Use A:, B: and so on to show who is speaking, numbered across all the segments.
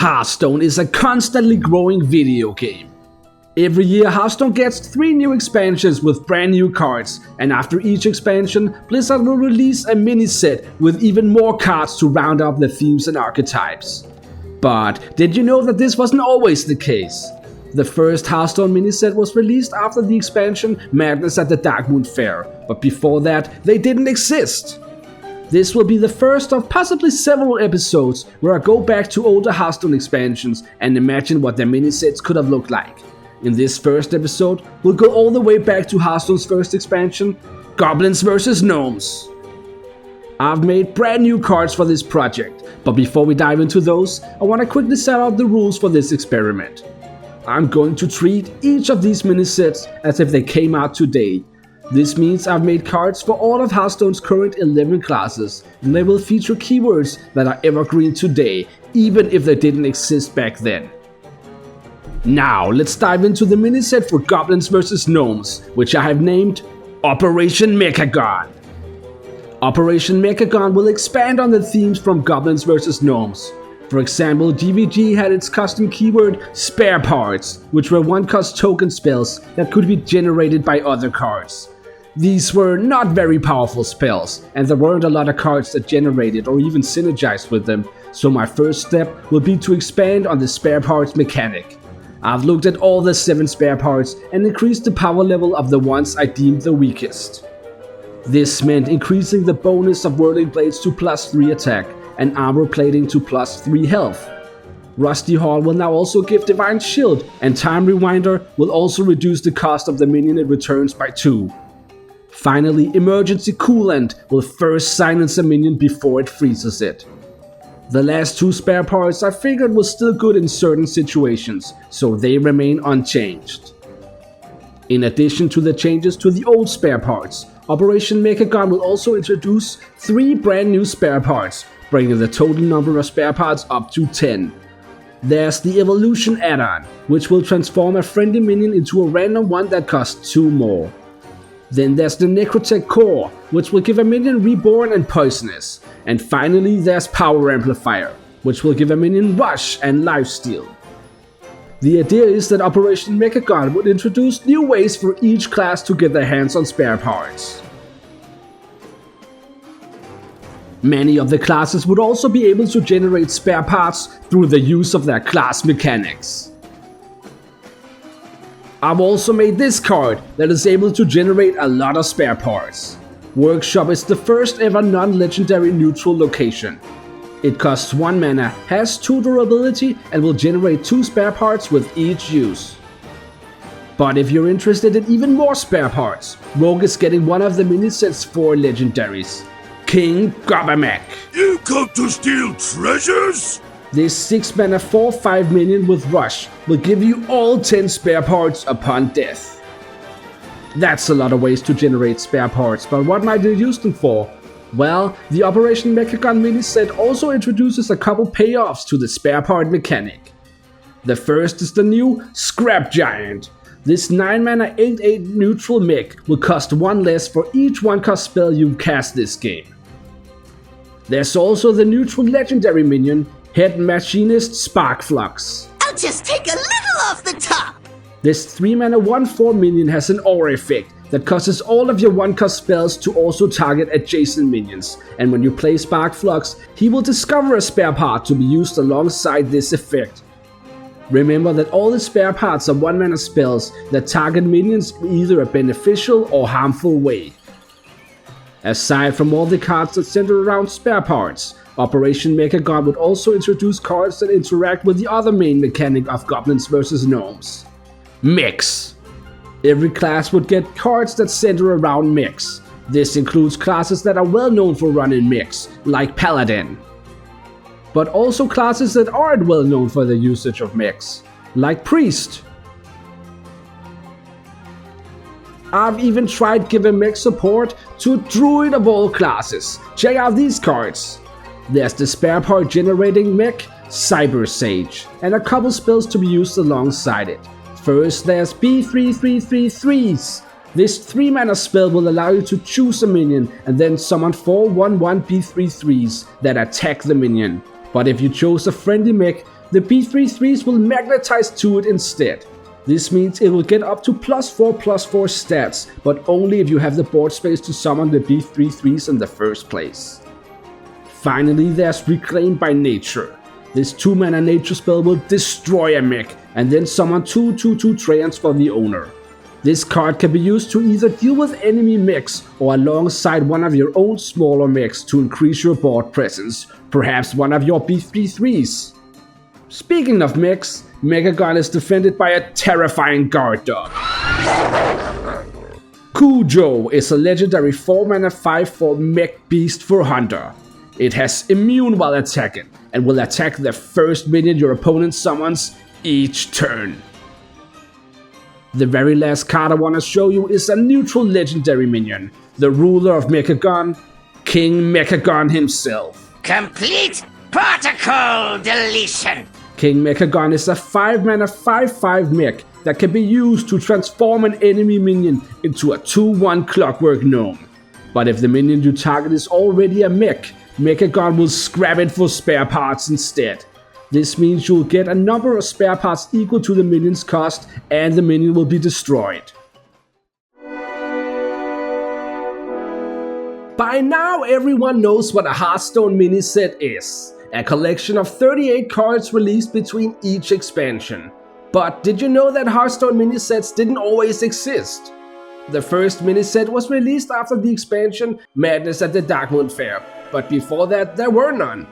A: Hearthstone is a constantly growing video game. Every year Hearthstone gets 3 new expansions with brand new cards, and after each expansion, Blizzard will release a mini set with even more cards to round up the themes and archetypes. But did you know that this wasn't always the case? The first Hearthstone mini set was released after the expansion Madness at the Darkmoon Fair, but before that they didn't exist. This will be the first of possibly several episodes where I go back to older Hearthstone expansions and imagine what their mini sets could have looked like. In this first episode, we'll go all the way back to Hearthstone's first expansion, Goblins vs Gnomes. I've made brand new cards for this project, but before we dive into those, I want to quickly set out the rules for this experiment. I'm going to treat each of these mini sets as if they came out today. This means I've made cards for all of Hearthstone's current 11 classes, and they will feature keywords that are evergreen today, even if they didn't exist back then. Now let's dive into the mini set for Goblins vs Gnomes, which I have named Operation Mechagon. Operation Mechagon will expand on the themes from Goblins vs Gnomes. For example, GVG had its custom keyword Spare Parts, which were 1-cost token spells that could be generated by other cards. These were not very powerful spells, and there weren't a lot of cards that generated or even synergized with them, so my first step will be to expand on the Spare Parts mechanic. I've looked at all the 7 spare parts and increased the power level of the ones I deemed the weakest. This meant increasing the bonus of Whirling Blades to +3 attack and armor plating to +3 health. Rusty Hall will now also give Divine Shield, and Time Rewinder will also reduce the cost of the minion it returns by 2. Finally, Emergency Coolant will first silence a minion before it freezes it. The last 2 spare parts I figured was still good in certain situations, so they remain unchanged. In addition to the changes to the old spare parts, Operation Mechagon will also introduce 3 brand new spare parts, bringing the total number of spare parts up to 10. There's the Evolution add-on, which will transform a friendly minion into a random one that costs 2 more. Then there's the Necrotech Core, which will give a minion Reborn and Poisonous. And finally there's Power Amplifier, which will give a minion Rush and Lifesteal. The idea is that Operation Mechagon would introduce new ways for each class to get their hands on spare parts. Many of the classes would also be able to generate spare parts through the use of their class mechanics. I've also made this card that is able to generate a lot of spare parts. Workshop is the first ever non-legendary neutral location. It costs 1 mana, has 2 durability, and will generate 2 spare parts with each use. But if you're interested in even more spare parts, Rogue is getting one of the mini-set's 4 legendaries, King Gobamek.
B: You come to steal treasures?
A: This 6 mana 4/5 minion with Rush will give you all 10 spare parts upon death. That's a lot of ways to generate spare parts, but what might you use them for? Well, the Operation Mechagon mini set also introduces a couple payoffs to the spare part mechanic. The first is the new Scrap Giant. This 9 mana 8/8 neutral mech will cost 1 less for each 1-cost spell you cast this game. There's also the neutral legendary minion, Head Machinist Sparkflux.
C: I'll just take a little off the top.
A: This 3 mana 1/4 minion has an aura effect that causes all of your 1-cost spells to also target adjacent minions, and when you play Sparkflux, he will discover a spare part to be used alongside this effect. Remember that all the spare parts are 1 mana spells that target minions in either a beneficial or harmful way. Aside from all the cards that center around spare parts, Operation Mechagon would also introduce cards that interact with the other main mechanic of Goblins vs Gnomes, mechs. Every class would get cards that center around mechs. This includes classes that are well known for running mechs, like Paladin. But also classes that aren't well known for the usage of mechs, like Priest. I've even tried giving mech support to Druid of all classes. Check out these cards. There's the spare part generating mech, Cyber Sage, and a couple spells to be used alongside it. First, there's B3333s. This 3 mana spell will allow you to choose a minion and then summon 4 1/1 B33s that attack the minion. But if you chose a friendly mech, the B33s will magnetize to it instead. This means it will get up to +4/+4 stats, but only if you have the board space to summon the B33s in the first place. Finally, there's Reclaim by Nature. This 2-mana nature spell will destroy a mech and then summon 2/2/2 treants for the owner. This card can be used to either deal with enemy mechs or alongside one of your own smaller mechs to increase your board presence, perhaps one of your B33s. Speaking of mechs, Mechagon is defended by a terrifying guard dog. Cujo is a legendary 4-mana 5/4 mech beast for Hunter. It has immune while attacking and will attack the first minion your opponent summons each turn. The very last card I want to show you is a neutral legendary minion, the ruler of Mechagon, King Mechagon himself.
C: Complete protocol deletion.
A: King Mechagon is a 5-mana 5/5 mech that can be used to transform an enemy minion into a 2/1 Clockwork Gnome. But if the minion you target is already a mech, Mechagon will scrap it for spare parts instead. This means you'll get a number of spare parts equal to the minion's cost and the minion will be destroyed. By now everyone knows what a Hearthstone mini set is. A collection of 38 cards released between each expansion. But did you know that Hearthstone mini sets didn't always exist? The first mini set was released after the expansion Madness at the Darkmoon Fair, but before that there were none.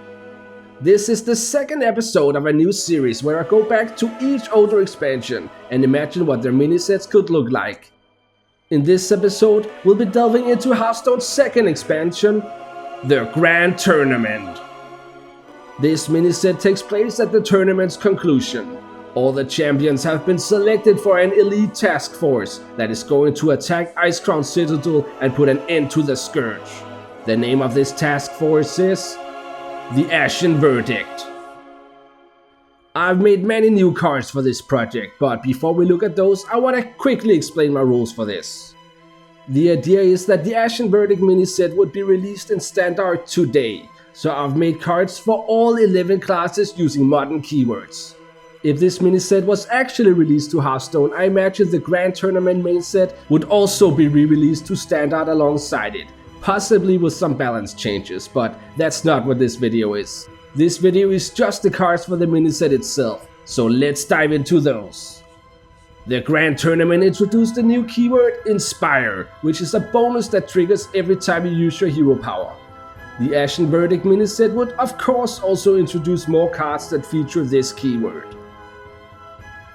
A: This is the second episode of a new series where I go back to each older expansion and imagine what their mini sets could look like. In this episode, we'll be delving into Hearthstone's second expansion, the Grand Tournament. This mini set takes place at the tournament's conclusion. All the champions have been selected for an elite task force that is going to attack Icecrown Citadel and put an end to the Scourge. The name of this task force is the Ashen Verdict. I've made many new cards for this project, but before we look at those, I want to quickly explain my rules for this. The idea is that the Ashen Verdict mini set would be released in Standard today, so I've made cards for all 11 classes using modern keywords. If this mini set was actually released to Hearthstone, I imagine the Grand Tournament main set would also be re-released to Standard alongside it, possibly with some balance changes, but that's not what this video is. This video is just the cards for the mini set itself, so let's dive into those. The Grand Tournament introduced a new keyword, Inspire, which is a bonus that triggers every time you use your hero power. The Ashen Verdict mini set would of course also introduce more cards that feature this keyword.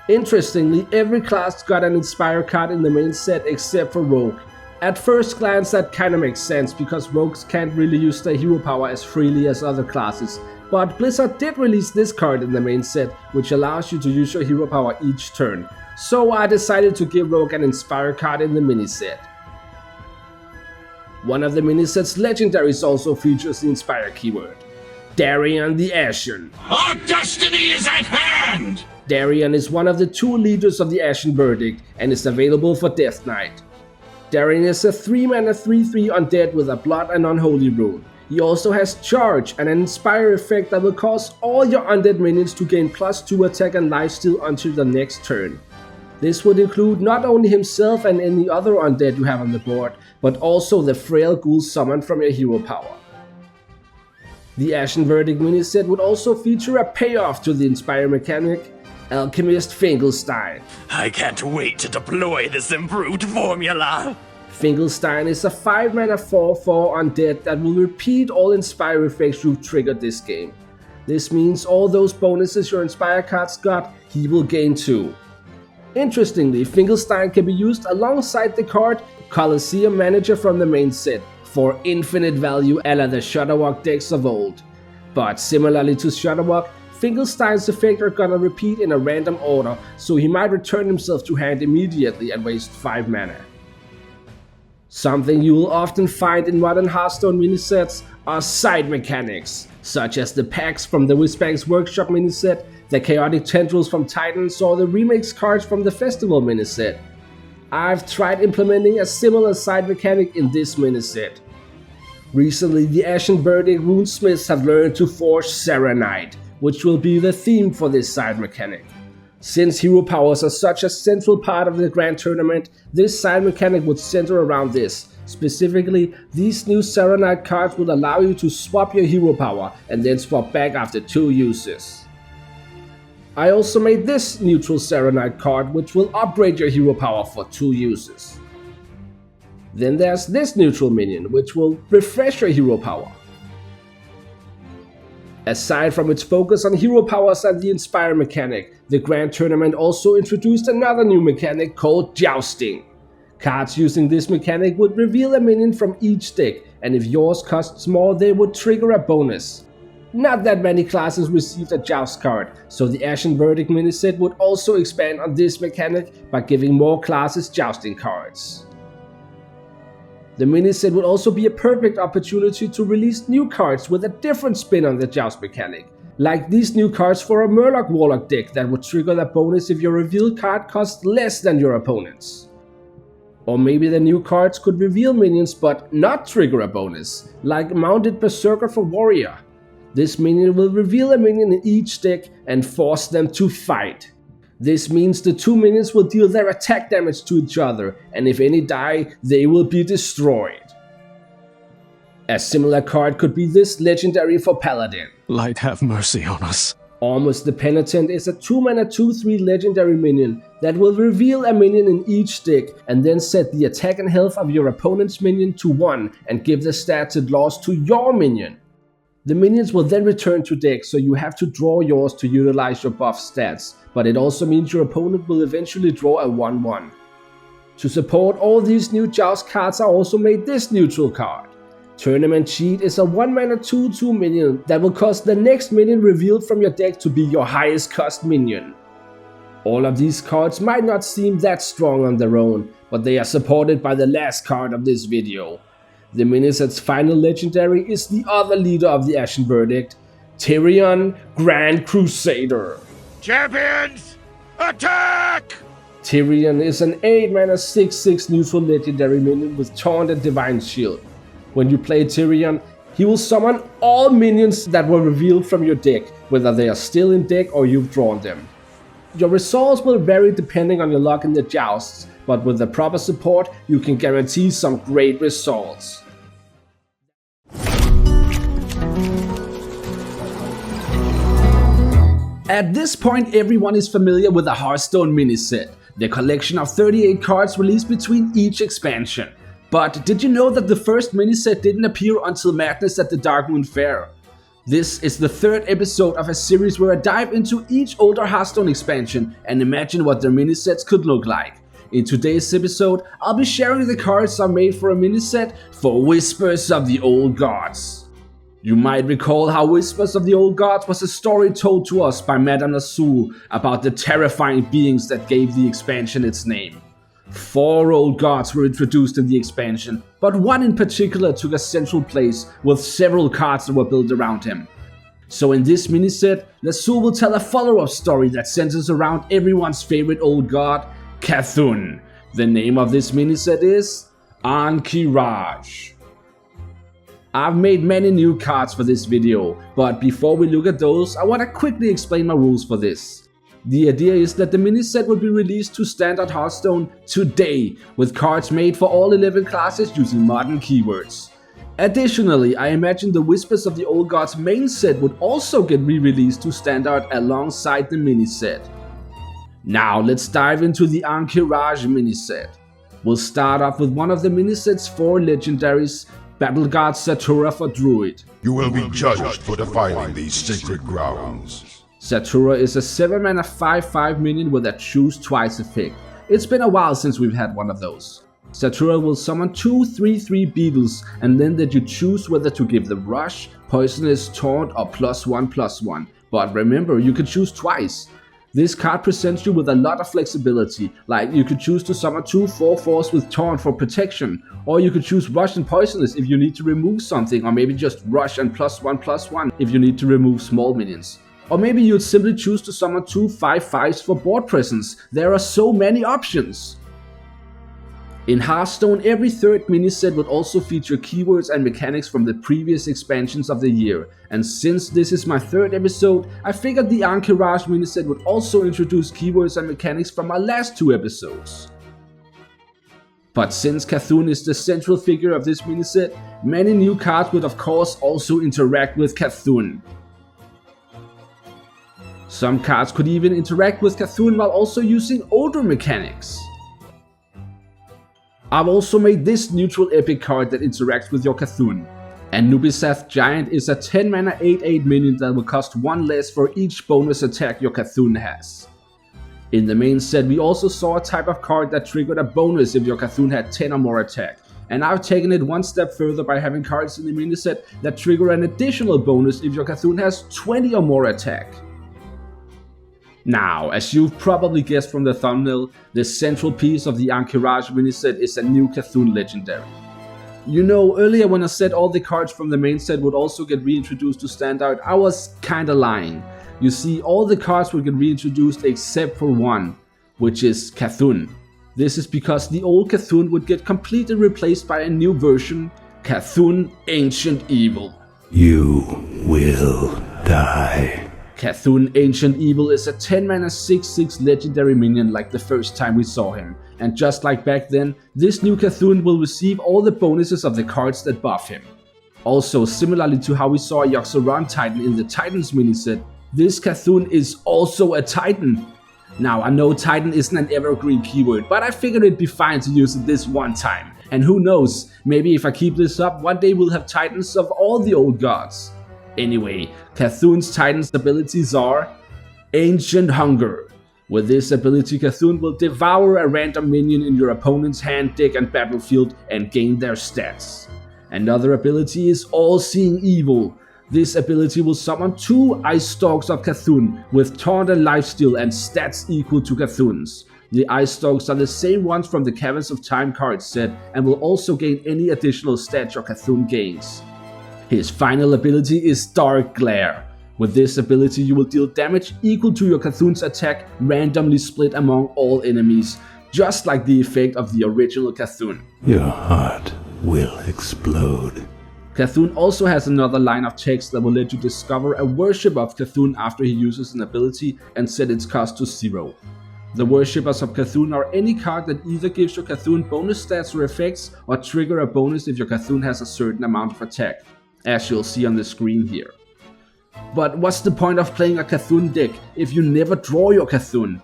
A: Interestingly, every class got an Inspire card in the main set except for Rogue. At first glance that kinda makes sense because rogues can't really use their hero power as freely as other classes, but Blizzard did release this card in the main set, which allows you to use your hero power each turn, so I decided to give Rogue an Inspire card in the mini set. One of the mini set's legendaries also features the Inspire keyword, Darion the Ashen.
B: Our destiny is at hand!
A: Darion is one of the 2 leaders of the Ashen Verdict and is available for Death Knight. Darion is a 3-mana 3/3 undead with a Blood and Unholy rune. He also has Charge and an Inspire effect that will cause all your undead minions to gain +2 attack and lifesteal until the next turn. This would include not only himself and any other undead you have on the board, but also the frail ghouls summoned from your hero power. The Ashen Verdict mini set would also feature a payoff to the Inspire mechanic, Alchemist Finkelstein.
B: I can't wait to deploy this improved formula!
A: Finkelstein is a 5-mana 4/4 undead that will repeat all Inspire effects you've triggered this game. This means all those bonuses your Inspire cards got, he will gain too. Interestingly, Finkelstein can be used alongside the card Colosseum Manager from the main set for infinite value a la the Shudderwock decks of old. But similarly to Shudderwock, Finkelstein's effect are gonna repeat in a random order, so he might return himself to hand immediately and waste 5 mana. Something you will often find in modern Hearthstone minisets are side mechanics, such as the packs from the Whizbang's Workshop miniset, the Chaotic Tendrils from Titans, or the remix cards from the Festival miniset. I've tried implementing a similar side mechanic in this miniset. Recently, the Ashen Verdict runesmiths have learned to forge Serenite, which will be the theme for this side mechanic. Since hero powers are such a central part of the Grand Tournament, this side mechanic would center around this. Specifically, these new Serenite cards will allow you to swap your hero power and then swap back after 2 uses. I also made this neutral Serenite card, which will upgrade your hero power for 2 uses. Then there's this neutral minion, which will refresh your hero power. Aside from its focus on hero powers and the Inspire mechanic, the Grand Tournament also introduced another new mechanic called Jousting. Cards using this mechanic would reveal a minion from each deck, and if yours costs more, they would trigger a bonus. Not that many classes received a Joust card, so the Ashen Verdict miniset would also expand on this mechanic by giving more classes Jousting cards. The miniset would also be a perfect opportunity to release new cards with a different spin on the Joust mechanic, like these new cards for a Murloc Warlock deck that would trigger the bonus if your revealed card costs less than your opponent's. Or maybe the new cards could reveal minions but not trigger a bonus, like Mounted Berserker for Warrior. This minion will reveal a minion in each deck and force them to fight. This means the 2 minions will deal their attack damage to each other, and if any die, they will be destroyed. A similar card could be this legendary for Paladin.
D: Light have mercy on us.
A: Almost the Penitent is a 2-mana 2/3 legendary minion that will reveal a minion in each deck and then set the attack and health of your opponent's minion to 1 and give the stats it lost to your minion. The minions will then return to deck, so you have to draw yours to utilize your buff stats, but it also means your opponent will eventually draw a 1/1. To support all these new Joust cards, I also made this neutral card. Tournament Cheat is a 1-mana 2/2 minion that will cause the next minion revealed from your deck to be your highest cost minion. All of these cards might not seem that strong on their own, but they are supported by the last card of this video. The miniset's final legendary is the other leader of the Ashen Verdict, Tyrion Grand Crusader.
B: Champions, attack!
A: Tyrion is an 8-mana 6/6 neutral legendary minion with Taunt and Divine Shield. When you play Tyrion, he will summon all minions that were revealed from your deck, whether they are still in deck or you've drawn them. Your results will vary depending on your luck in the jousts, but with the proper support, you can guarantee some great results. At this point, everyone is familiar with the Hearthstone miniset, the collection of 38 cards released between each expansion. But did you know that the first miniset didn't appear until Madness at the Darkmoon Fair? This is the 3rd episode of a series where I dive into each older Hearthstone expansion and imagine what their minisets could look like. In today's episode, I'll be sharing the cards I made for a miniset for Whispers of the Old Gods. You might recall how Whispers of the Old Gods was a story told to us by Madame Azul about the terrifying beings that gave the expansion its name. 4 old gods were introduced in the expansion, but one in particular took a central place with several cards that were built around him. So in this miniset, Azul will tell a follow-up story that centers around everyone's favorite old god, Cthulhu. The name of this miniset is Ankh-Raj. I've made many new cards for this video, but before we look at those, I want to quickly explain my rules for this. The idea is that the miniset will be released to standard Hearthstone today, with cards made for all 11 classes using modern keywords. Additionally, I imagine the Whispers of the Old Gods main set would also get re-released to standard alongside the miniset. Now let's dive into the Ankh-Raj miniset. We'll start off with one of the miniset's 4 legendaries, Battle God Satura for Druid.
E: You will be judged for defiling these sacred grounds.
A: Satura is a 7-mana 5/5 minion with a Choose Twice effect. It's been a while since we've had one of those. Satura will summon 2 3/3 beetles and then let you choose whether to give them Rush, Poisonous, Taunt or +1/+1. But remember, you can choose twice. This card presents you with a lot of flexibility, like you could choose to summon 2 4/4s with Taunt for protection, or you could choose Rush and Poisonous if you need to remove something, or maybe just Rush and +1/+1 if you need to remove small minions. Or maybe you'd simply choose to summon 2 5/5s for board presence. There are so many options. In Hearthstone, every third miniset would also feature keywords and mechanics from the previous expansions of the year, and since this is my third episode, I figured the Entourage miniset would also introduce keywords and mechanics from my last 2 episodes. But since Cthulhu is the central figure of this miniset, many new cards would of course also interact with Cthulhu. Some cards could even interact with Cthulhu while also using older mechanics. I've also made this neutral epic card that interacts with your Cthulhu. Anubisath Giant is a 10 mana 8/8 minion that will cost 1 less for each bonus attack your Cthulhu has. In the main set we also saw a type of card that triggered a bonus if your Cthulhu had 10 or more attack, and I've taken it one step further by having cards in the mini set that trigger an additional bonus if your Cthulhu has 20 or more attack. Now, as you've probably guessed from the thumbnail, the central piece of the Entourage miniset is a new Cthulhu legendary. You know, earlier when I said all the cards from the main set would also get reintroduced to Standout, I was kinda lying. You see, all the cards will get reintroduced except for one, which is Cthulhu. This is because the old Cthulhu would get completely replaced by a new version, Cthulhu Ancient Evil.
F: You will die.
A: Cthulhu Ancient Evil is a 10 mana 6/6 legendary minion like the first time we saw him, and just like back then, this new Cthulhu will receive all the bonuses of the cards that buff him. Also, similarly to how we saw a Yoxaron Titan in the Titans miniset, this Cthulhu is also a Titan. Now, I know Titan isn't an evergreen keyword, but I figured it'd be fine to use it this one time. And who knows, maybe if I keep this up, one day we'll have Titans of all the old gods. Anyway, Cthulhu's Titan's abilities are Ancient Hunger. With this ability, Cthulhu will devour a random minion in your opponent's hand, deck and battlefield and gain their stats. Another ability is All-Seeing Evil. This ability will summon 2 Ice Stalks of Cthulhu with Taunt and Lifesteal and stats equal to Cthulhu's. The Ice Stalks are the same ones from the Caverns of Time card set and will also gain any additional stats your Cthulhu gains. His final ability is Dark Glare. With this ability you will deal damage equal to your Cthulhu's attack randomly split among all enemies, just like the effect of the original Cthulhu.
F: Your heart will explode.
A: Cthulhu also has another line of text that will let you discover a worship of Cthulhu after he uses an ability and set its cost to 0. The worshippers of Cthulhu are any card that either gives your Cthulhu bonus stats or effects or trigger a bonus if your Cthulhu has a certain amount of attack, as you'll see on the screen here. But what's the point of playing a Cthulhu deck if you never draw your Cthulhu?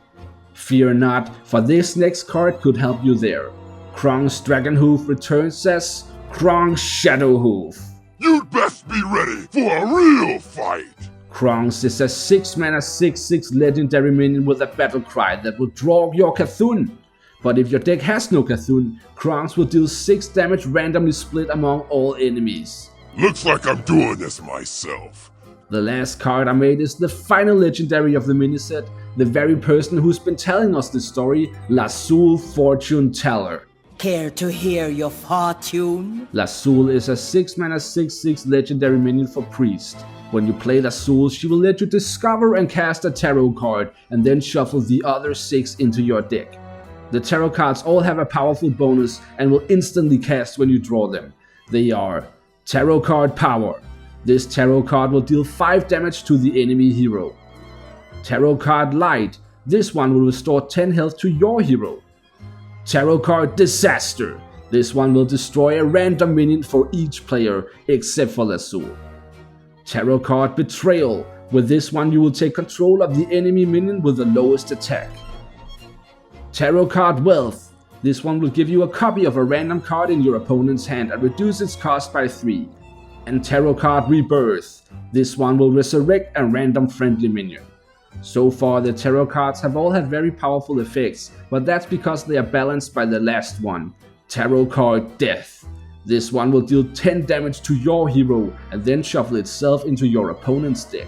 A: Fear not, for this next card could help you there. Krong's Dragonhoof returns as Krong's Shadowhoof.
E: You'd best be ready for a real fight!
A: Krong's is a 6 mana 6/6 legendary minion with a battle cry that will draw your Cthulhu. But if your deck has no Cthulhu, Krong's will deal 6 damage randomly split among all enemies.
E: Looks like I'm doing this myself.
A: The last card I made is the final legendary of the miniset, the very person who's been telling us this story, Lazul Fortune Teller.
G: Care to hear your fortune?
A: Lazul is a 6 mana 6/6 legendary minion for Priest. When you play Lazul, she will let you discover and cast a tarot card and then shuffle the other 6 into your deck. The tarot cards all have a powerful bonus and will instantly cast when you draw them. They are Tarot Card Power. This tarot card will deal 5 damage to the enemy hero. Tarot Card Light. This one will restore 10 health to your hero. Tarot Card Disaster. This one will destroy a random minion for each player except for Lazul. Tarot Card Betrayal. With this one you will take control of the enemy minion with the lowest attack. Tarot Card Wealth. This one will give you a copy of a random card in your opponent's hand and reduce its cost by 3. And Tarot Card Rebirth. This one will resurrect a random friendly minion. So far the tarot cards have all had very powerful effects, but that's because they are balanced by the last one, Tarot Card Death. This one will deal 10 damage to your hero and then shuffle itself into your opponent's deck.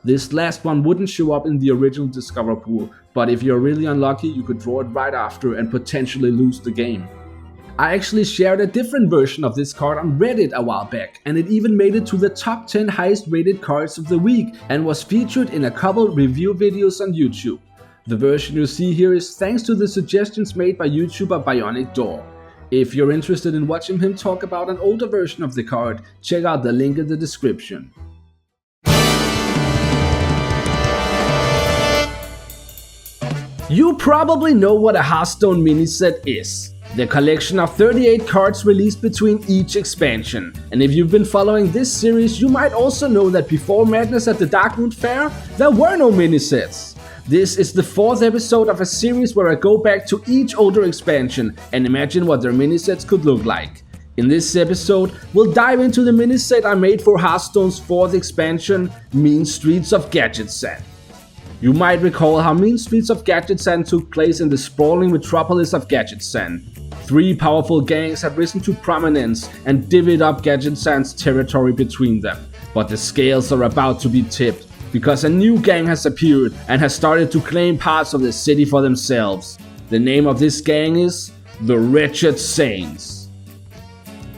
A: This last one wouldn't show up in the original Discover pool, but if you're really unlucky you could draw it right after and potentially lose the game. I actually shared a different version of this card on Reddit a while back, and it even made it to the top 10 highest rated cards of the week and was featured in a couple review videos on YouTube. The version you see here is thanks to the suggestions made by YouTuber Bionic Door. If you're interested in watching him talk about an older version of the card, check out the link in the description. You probably know what a Hearthstone mini set is. The collection of 38 cards released between each expansion. And if you've been following this series, you might also know that before Madness at the Darkmoon Fair, there were no mini sets. This is the 4th episode of a series where I go back to each older expansion and imagine what their mini sets could look like. In this episode, we'll dive into the mini set I made for Hearthstone's 4th expansion, Mean Streets of Gadgetzan. You might recall how Mean Streets of Gadgetzan took place in the sprawling metropolis of Gadgetzan. 3 powerful gangs had risen to prominence and divvied up Gadgetzan's territory between them. But the scales are about to be tipped, because a new gang has appeared and has started to claim parts of the city for themselves. The name of this gang is the Wretched Saints.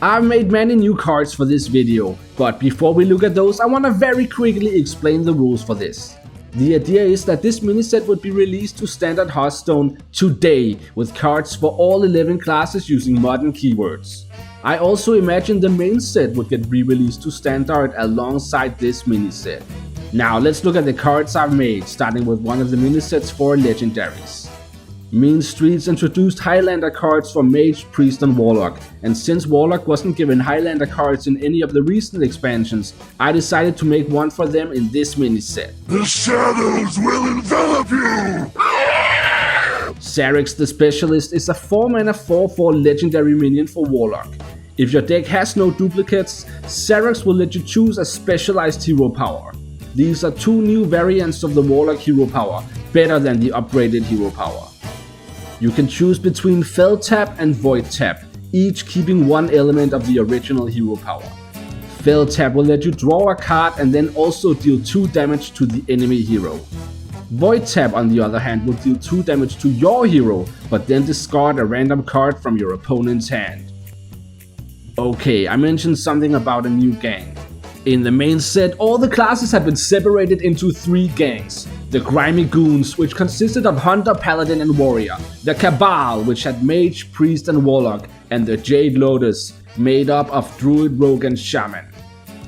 A: I've made many new cards for this video, but before we look at those, I want to very quickly explain the rules for this. The idea is that this mini set would be released to standard Hearthstone today, with cards for all 11 classes using modern keywords. I also imagine the main set would get re-released to standard alongside this mini set. Now let's look at the cards I've made, starting with one of the mini sets for legendaries. Mean Streets introduced Highlander cards for Mage, Priest and Warlock, and since Warlock wasn't given Highlander cards in any of the recent expansions, I decided to make one for them in this mini set.
E: The shadows will envelop you!
A: Xerix the Specialist is a 4-mana 4/4 legendary minion for Warlock. If your deck has no duplicates, Xerix will let you choose a specialized hero power. These are 2 new variants of the Warlock hero power, better than the upgraded hero power. You can choose between Fel Tap and Void Tap, each keeping one element of the original hero power. Fel Tap will let you draw a card and then also deal 2 damage to the enemy hero. Void Tap, on the other hand, will deal 2 damage to your hero, but then discard a random card from your opponent's hand. Okay, I mentioned something about a new gang. In the main set, all the classes have been separated into 3 gangs. The Grimy Goons, which consisted of Hunter, Paladin and Warrior. The Cabal, which had Mage, Priest and Warlock. And the Jade Lotus, made up of Druid, Rogue and Shaman.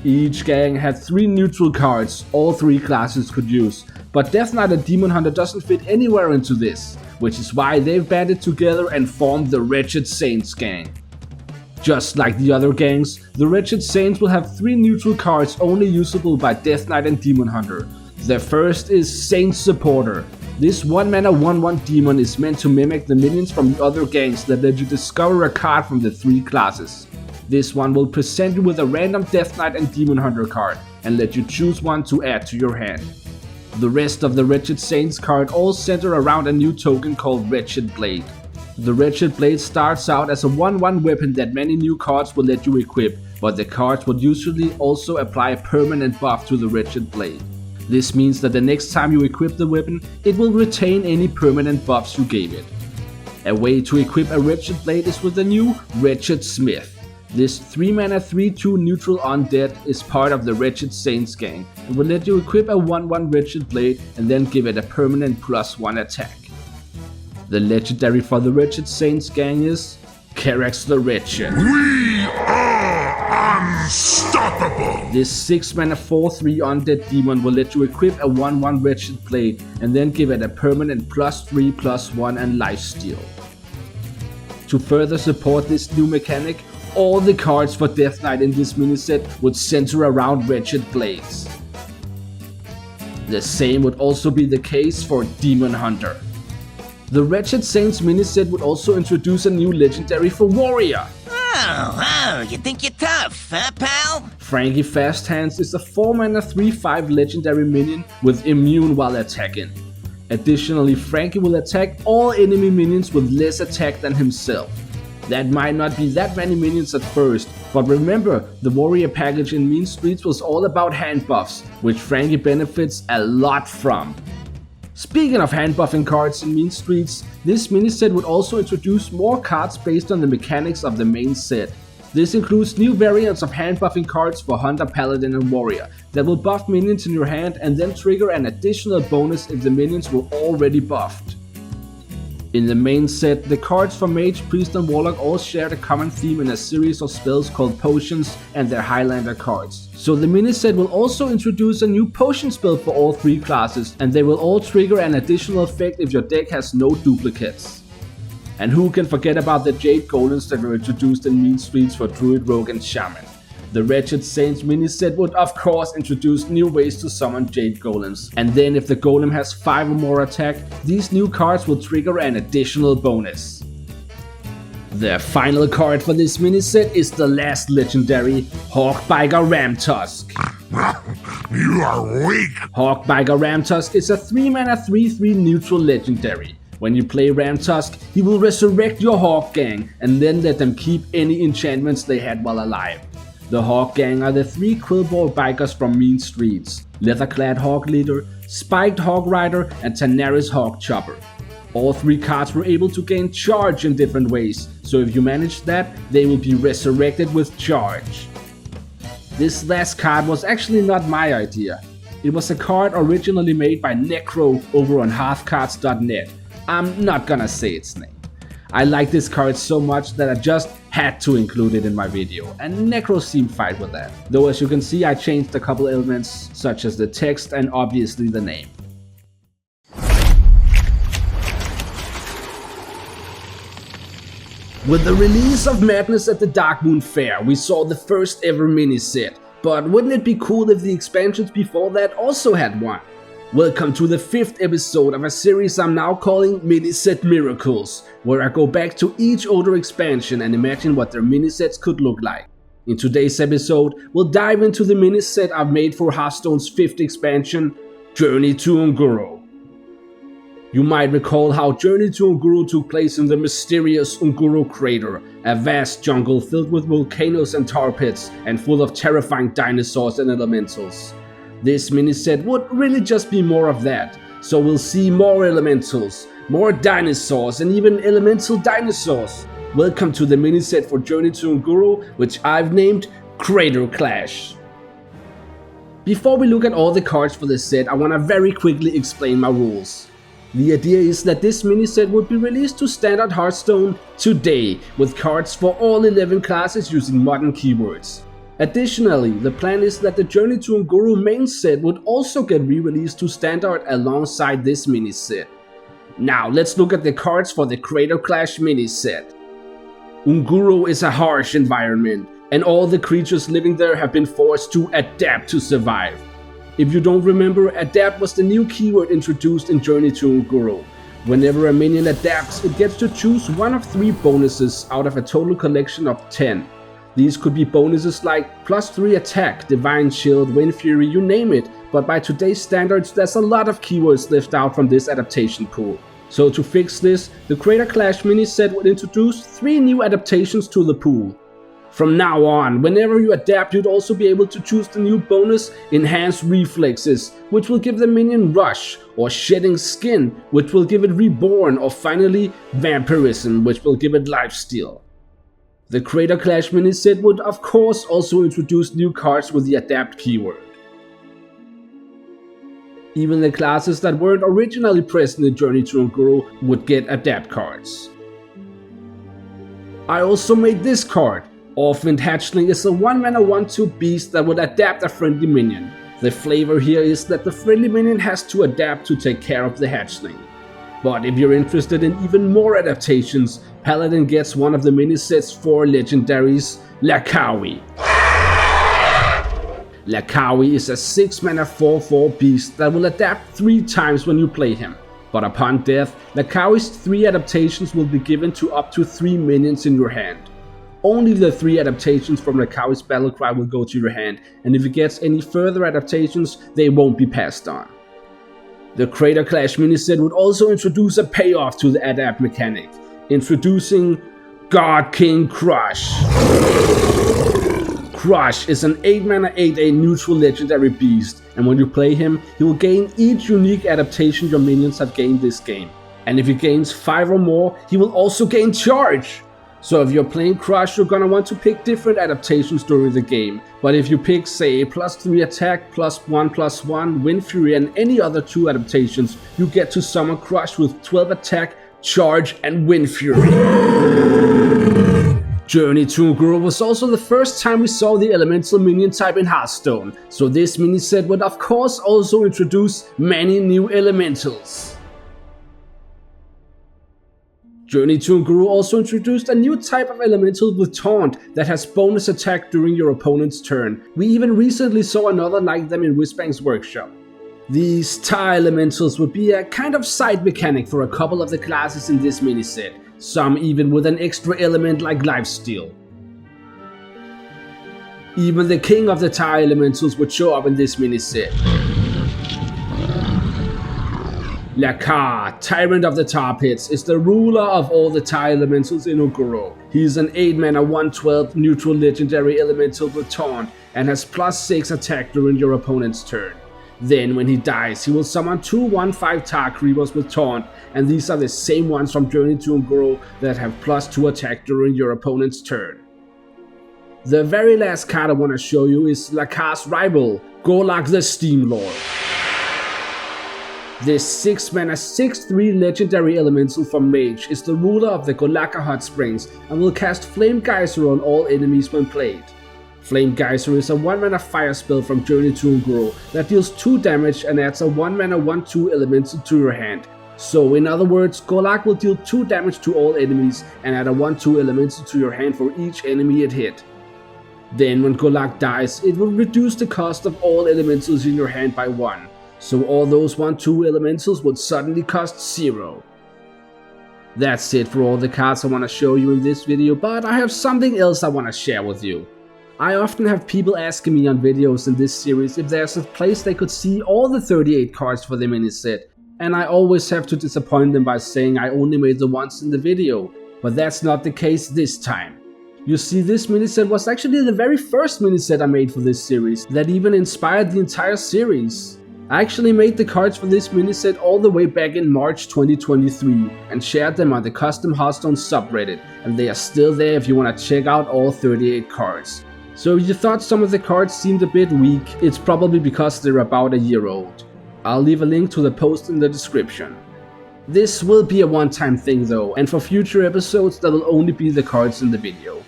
A: Each gang had 3 neutral cards all 3 classes could use, but Death Knight and Demon Hunter doesn't fit anywhere into this, which is why they've banded together and formed the Wretched Saints gang. Just like the other gangs, the Wretched Saints will have 3 neutral cards only usable by Death Knight and Demon Hunter. The first is Saint Supporter. This 1-mana 1/1 demon is meant to mimic the minions from the other gangs that let you discover a card from the 3 classes. This one will present you with a random Death Knight and Demon Hunter card and let you choose one to add to your hand. The rest of the Wretched Saints card all center around a new token called Wretched Blade. The Wretched Blade starts out as a 1/1 weapon that many new cards will let you equip, but the cards would usually also apply a permanent buff to the Wretched Blade. This means that the next time you equip the weapon, it will retain any permanent buffs you gave it. A way to equip a Wretched Blade is with the new Wretched Smith. This 3-mana 3/2 neutral undead is part of the Wretched Saints gang and will let you equip a 1/1 Wretched Blade and then give it a permanent +1 attack. The legendary for the Wretched Saints gang is Xerix the Wretched.
E: We are unstoppable!
A: This 6-mana 4/3 undead demon will let you equip a 1/1 Wretched Blade and then give it a permanent +3/+1 and lifesteal. To further support this new mechanic, all the cards for Death Knight in this miniset would center around Wretched Blades. The same would also be the case for Demon Hunter. The Wretched Saints miniset would also introduce a new legendary for Warrior.
C: Oh, you think you're tough, huh, pal?
A: Frankie Fast Hands is a 4-mana 3/5 legendary minion with immune while attacking. Additionally, Frankie will attack all enemy minions with less attack than himself. That might not be that many minions at first, but remember, the Warrior package in Mean Streets was all about hand buffs, which Frankie benefits a lot from. Speaking of hand buffing cards in Mean Streets, this miniset would also introduce more cards based on the mechanics of the main set. This includes new variants of hand buffing cards for Hunter, Paladin and Warrior that will buff minions in your hand and then trigger an additional bonus if the minions were already buffed. In the main set, the cards for Mage, Priest and Warlock all share a common theme in a series of spells called potions and their Highlander cards. So the mini set will also introduce a new potion spell for all 3 classes, and they will all trigger an additional effect if your deck has no duplicates. And who can forget about the Jade Golems that were introduced in Mean Streets for Druid, Rogue and Shaman. The Wretched Saints mini set would of course introduce new ways to summon Jade Golems, and then if the Golem has 5 or more attack, these new cards will trigger an additional bonus. The final card for this mini set is the last legendary, Hawkbiker Ramtusk.
E: You are weak!
A: Hawkbiker Ramtusk is a 3-mana 3/3 neutral legendary. When you play Ramtusk, he will resurrect your Hawk Gang and then let them keep any enchantments they had while alive. The Hawk Gang are the 3 Quillball bikers from Mean Streets: Leatherclad Hawk Leader, Spiked Hawk Rider and Tanaris Hawk Chopper. All 3 cards were able to gain charge in different ways, so if you manage that, they will be resurrected with charge. This last card was actually not my idea. It was a card originally made by Necro over on hearthcards.net. I'm not gonna say its name. I like this card so much that I just had to include it in my video, and Necro seemed fine with that. Though as you can see, I changed a couple elements such as the text and obviously the name. With the release of Madness at the Darkmoon Fair, we saw the first ever mini set, but wouldn't it be cool if the expansions before that also had one? Welcome to the 5th episode of a series I'm now calling Mini Set Miracles, where I go back to each older expansion and imagine what their mini sets could look like. In today's episode, we'll dive into the mini set I've made for Hearthstone's 5th expansion, Journey to Un'Goro. You might recall how Journey to Un'Goro took place in the mysterious Un'Goro Crater, a vast jungle filled with volcanoes and tar pits and full of terrifying dinosaurs and elementals. This mini set would really just be more of that, so we'll see more elementals, more dinosaurs and even elemental dinosaurs. Welcome to the mini set for Journey to Un'Goro, which I've named Crater Clash. Before we look at all the cards for this set, I want to very quickly explain my rules. The idea is that this mini set would be released to standard Hearthstone today, with cards for all 11 classes using modern keywords. Additionally, the plan is that the Journey to Un'Goro main set would also get re-released to standard alongside this mini set. Now let's look at the cards for the Crater Clash mini set. Un'Goro is a harsh environment, and all the creatures living there have been forced to adapt to survive. If you don't remember, adapt was the new keyword introduced in Journey to Un'Goro. Whenever a minion adapts, it gets to choose one of 3 bonuses out of a total collection of 10. These could be bonuses like +3 attack, Divine Shield, Wind Fury, you name it, but by today's standards there's a lot of keywords left out from this adaptation pool. So to fix this, the Crater Clash mini set would introduce 3 new adaptations to the pool. From now on, whenever you adapt, you'd also be able to choose the new bonus Enhanced Reflexes, which will give the minion Rush, or Shedding Skin, which will give it Reborn, or finally Vampirism, which will give it Lifesteal. The Crater Clash mini set would of course also introduce new cards with the Adapt keyword. Even the classes that weren't originally present in Journey to Un'Goro would get Adapt cards. I also made this card. Orphaned Hatchling is a 1-mana 1/2 beast that would adapt a friendly minion. The flavor here is that the friendly minion has to adapt to take care of the hatchling. But if you're interested in even more adaptations, Paladin gets one of the mini set's 4 legendaries, Lakawi. Lakawi is a 6-mana 4/4 beast that will adapt 3 times when you play him. But upon death, Lakawi's 3 adaptations will be given to up to 3 minions in your hand. Only the 3 adaptations from Lakawi's Battlecry will go to your hand, and if it gets any further adaptations, they won't be passed on. The Crater Clash mini set would also introduce a payoff to the adapt mechanic, introducing God King Crush. Crush is an 8-mana 8/8 neutral legendary beast, and when you play him, he will gain each unique adaptation your minions have gained this game. And if he gains 5 or more, he will also gain charge. So if you're playing Crush, you're gonna want to pick different adaptations during the game. But if you pick, say, +3 attack, +1/+1, Wind Fury, and any other 2 adaptations, you get to summon Crush with 12 attack, charge, and Wind Fury. Journey to Ungoro was also the first time we saw the elemental minion type in Hearthstone, so this mini set would of course also introduce many new elementals. Journey to Ungoro also introduced a new type of elemental with Taunt that has bonus attack during your opponent's turn. We even recently saw another like them in Whispang's workshop. These Tar elementals would be a kind of side mechanic for a couple of the classes in this mini set, some even with an extra element like lifesteal. Even the king of the Tar elementals would show up in this mini set. Lakar, Tyrant of the Tar Pits, is the ruler of all the Tar elementals in Ungoro. He is an 8-mana 1/12 neutral legendary elemental with Taunt and has +6 attack during your opponent's turn. Then when he dies, he will summon 2 1/5 Tar creepers with Taunt, and these are the same ones from Journey to Ungoro that have +2 attack during your opponent's turn. The very last card I want to show you is Lakar's rival, Golak the Steamlord. This 6-mana 6/3 legendary elemental from Mage is the ruler of the Golaka Hot Springs and will cast Flame Geyser on all enemies when played. Flame Geyser is a 1-mana fire spell from Journey to Ungoro that deals 2 damage and adds a 1-mana 1/2 elemental to your hand. So in other words, Golak will deal 2 damage to all enemies and add a 1/2 elemental to your hand for each enemy it hit. Then when Golak dies, it will reduce the cost of all elementals in your hand by 1. So all those 1/2 elementals would suddenly cost 0. That's it for all the cards I want to show you in this video, but I have something else I want to share with you. I often have people asking me on videos in this series if there's a place they could see all the 38 cards for the mini set, and I always have to disappoint them by saying I only made the ones in the video, but that's not the case this time. You see, this mini set was actually the very first mini set I made for this series that even inspired the entire series. I actually made the cards for this mini set all the way back in March 2023 and shared them on the Custom Hearthstone subreddit, and they are still there if you want to check out all 38 cards. So if you thought some of the cards seemed a bit weak, it's probably because they're about a year old. I'll leave a link to the post in the description. This will be a one-time thing though, and for future episodes that will only be the cards in the video.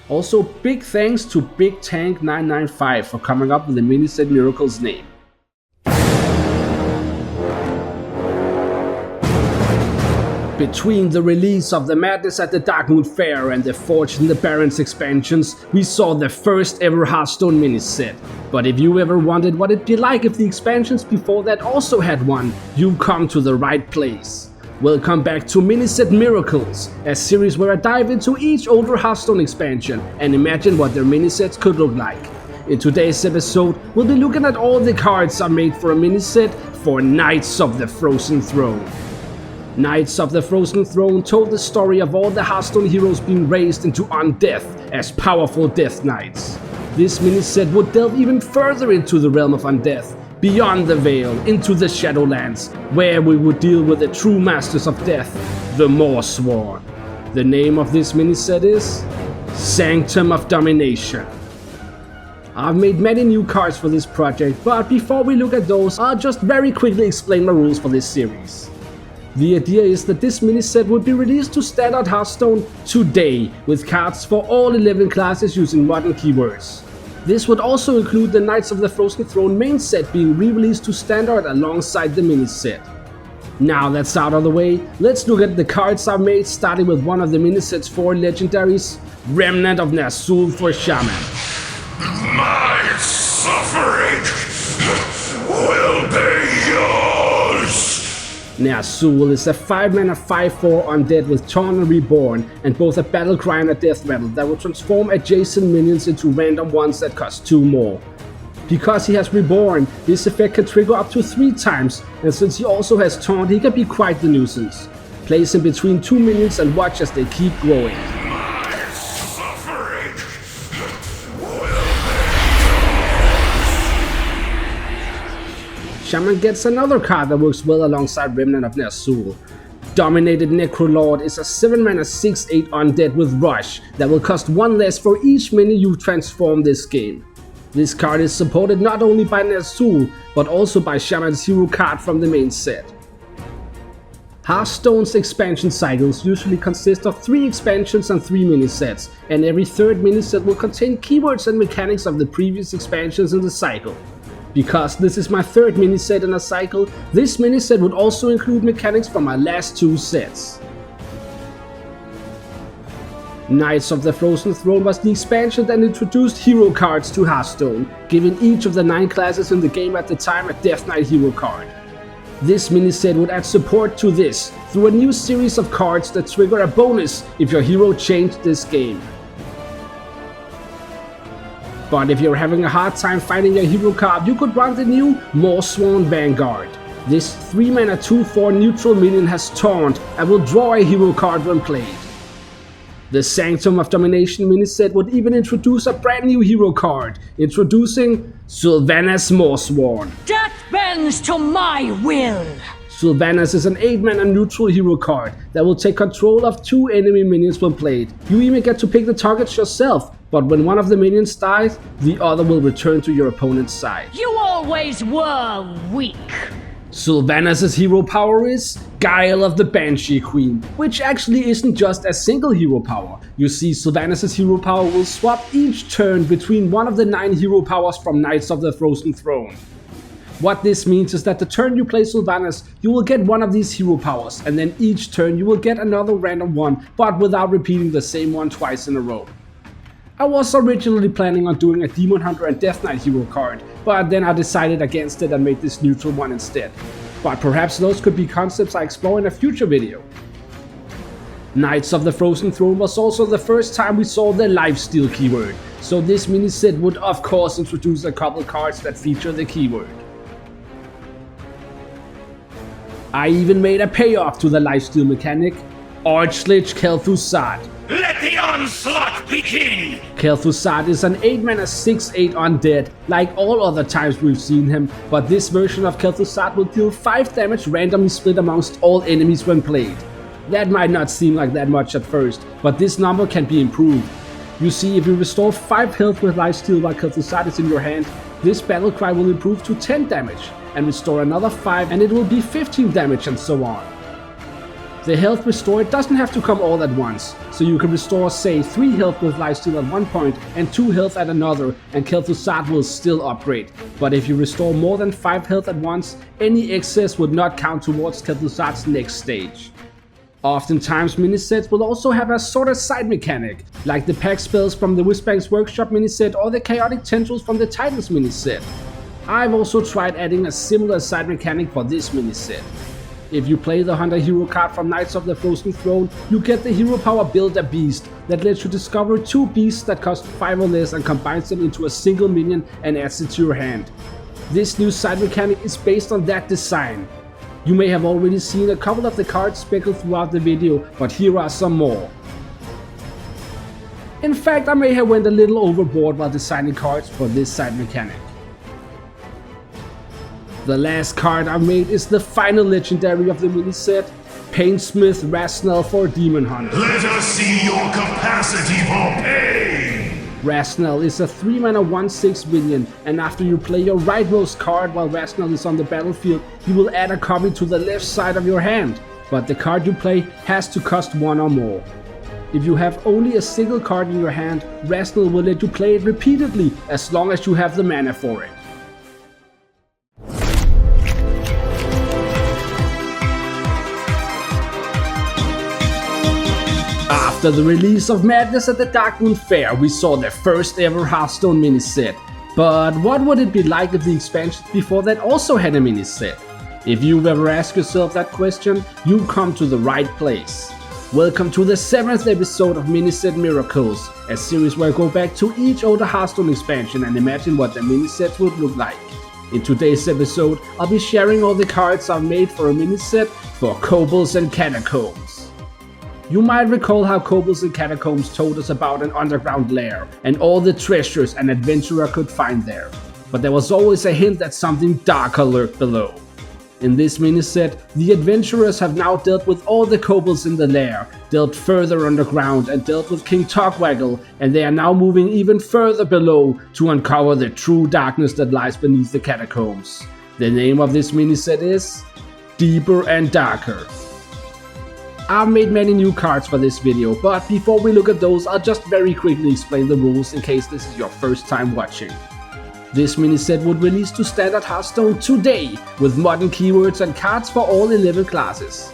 A: Also, big thanks to Big Tank 995 for coming up with the mini set Miracle's name. Between the release of the Madness at the Darkmoon Fair and the Forged in the Barrens expansions, we saw the first ever Hearthstone mini set. But if you ever wondered what it'd be like if the expansions before that also had one, you've come to the right place. Welcome back to Miniset Miracles, a series where I dive into each older Hearthstone expansion and imagine what their minisets could look like. In today's episode, we'll be looking at all the cards I made for a miniset for Knights of the Frozen Throne. Knights of the Frozen Throne told the story of all the Hearthstone heroes being raised into undeath as powerful Death Knights. This miniset would delve even further into the realm of undeath, beyond the Veil, into the Shadowlands, where we would deal with the true masters of death, the Moorsworn. The name of this miniset is Sanctum of Domination. I've made many new cards for this project, but before we look at those, I'll just very quickly explain my rules for this series. The idea is that this miniset would be released to Standard Hearthstone today, with cards for all 11 classes using modern keywords. This would also include the Knights of the Frozen Throne main set being re-released to Standard alongside the miniset. Now that's out of the way, let's look at the cards I've made, starting with one of the miniset's 4 legendaries, Remnant of Ner'zhul for Shaman.
E: My suffering will be yours!
A: Ner'zhul is a 5-mana 5/4 undead with Taunt and Reborn, and both a battle cry and a death rattle that will transform adjacent minions into random ones that cost 2 more. Because he has Reborn, this effect can trigger up to 3 times, and since he also has Taunt, he can be quite the nuisance. Place him between 2 minions and watch as they keep growing. Shaman gets another card that works well alongside Remnant of Ner'zhul. Dominated Necrolord is a 7-mana 6/8 undead with Rush that will cost 1 less for each mini you transform this game. This card is supported not only by Ner'zhul, but also by Shaman's hero card from the main set. Hearthstone's expansion cycles usually consist of 3 expansions and 3 mini-sets, and every third mini-set will contain keywords and mechanics of the previous expansions in the cycle. Because this is my third mini-set in a cycle, this mini-set would also include mechanics from my last 2 sets. Knights of the Frozen Throne was the expansion that introduced hero cards to Hearthstone, giving each of the 9 classes in the game at the time a Death Knight hero card. This mini-set would add support to this through a new series of cards that trigger a bonus if your hero changed this game. But if you're having a hard time finding a hero card, you could run the new Morsworn Vanguard. This 3-mana 2/4 neutral minion has Taunt and will draw a hero card when played. The Sanctum of Domination mini-set would even introduce a brand new hero card, introducing Sylvanas Morsworn.
H: Death bends to my will!
A: Sylvanas is an 8-mana neutral hero card that will take control of 2 enemy minions when played. You even get to pick the targets yourself, but when one of the minions dies, the other will return to your opponent's side.
H: You always were weak!
A: Sylvanas' hero power is Guile of the Banshee Queen, which actually isn't just a single hero power. You see, Sylvanas' hero power will swap each turn between one of the 9 hero powers from Knights of the Frozen Throne. What this means is that the turn you play Sylvanas, you will get one of these hero powers, and then each turn you will get another random one, but without repeating the same one twice in a row. I was originally planning on doing a Demon Hunter and Death Knight hero card, but then I decided against it and made this neutral one instead. But perhaps those could be concepts I explore in a future video. Knights of the Frozen Throne was also the first time we saw the lifesteal keyword, so this mini set would of course introduce a couple cards that feature the keyword. I even made a payoff to the lifesteal mechanic, Archlich Kel'Thuzad.
B: Let the onslaught begin!
A: Kel'Thuzad is an 8-mana 6/8 undead, like all other times we've seen him, but this version of Kel'Thuzad will deal 5 damage randomly split amongst all enemies when played. That might not seem like that much at first, but this number can be improved. You see, if you restore 5 health with lifesteal while Kel'Thuzad is in your hand, this battle cry will improve to 10 damage, and restore another 5 and it will be 15 damage and so on. The health restored doesn't have to come all at once, so you can restore say 3 health with lifesteal at one point and 2 health at another, and Kel'Thuzad will still upgrade. But if you restore more than 5 health at once, any excess would not count towards Kel'Thuzad's next stage. Oftentimes minisets will also have a sort of side mechanic, like the pack spells from the Whispang's Workshop miniset or the Chaotic Tendrils from the Titans miniset. I've also tried adding a similar side mechanic for this miniset. If you play the Hunter hero card from Knights of the Frozen Throne, you get the hero power Build a Beast that lets you discover 2 beasts that cost 5 or less and combines them into a single minion and adds it to your hand. This new side mechanic is based on that design. You may have already seen a couple of the cards speckled throughout the video, but here are some more. In fact, I may have went a little overboard while designing cards for this side mechanic. The last card I made is the final legendary of the miniset, Painsmith Rasnell for Demon Hunter.
E: Let us see your capacity for pain!
A: Rasnell is a 3-mana 1/6 minion, and after you play your rightmost card while Rasnell is on the battlefield, you will add a copy to the left side of your hand, but the card you play has to cost 1 or more. If you have only a single card in your hand, Rasnell will let you play it repeatedly as long as you have the mana for it. After the release of Madness at the Darkmoon Fair, we saw the first ever Hearthstone mini-set. But what would it be like if the expansions before that also had a mini-set? If you've ever asked yourself that question, you've come to the right place. Welcome to the 7th episode of Mini-Set Miracles, a series where I go back to each older Hearthstone expansion and imagine what the mini-sets would look like. In today's episode, I'll be sharing all the cards I've made for a mini-set for Kobolds and Catacombs. You might recall how Kobolds and Catacombs told us about an underground lair and all the treasures an adventurer could find there. But there was always a hint that something darker lurked below. In this mini-set, the adventurers have now dealt with all the kobolds in the lair, dealt further underground and dealt with King Togwaggle, and they are now moving even further below to uncover the true darkness that lies beneath the catacombs. The name of this mini-set is Deeper and Darker. I've made many new cards for this video, but before we look at those, I'll just very quickly explain the rules in case this is your first time watching. This mini-set would release to Standard Hearthstone today, with modern keywords and cards for all 11 classes.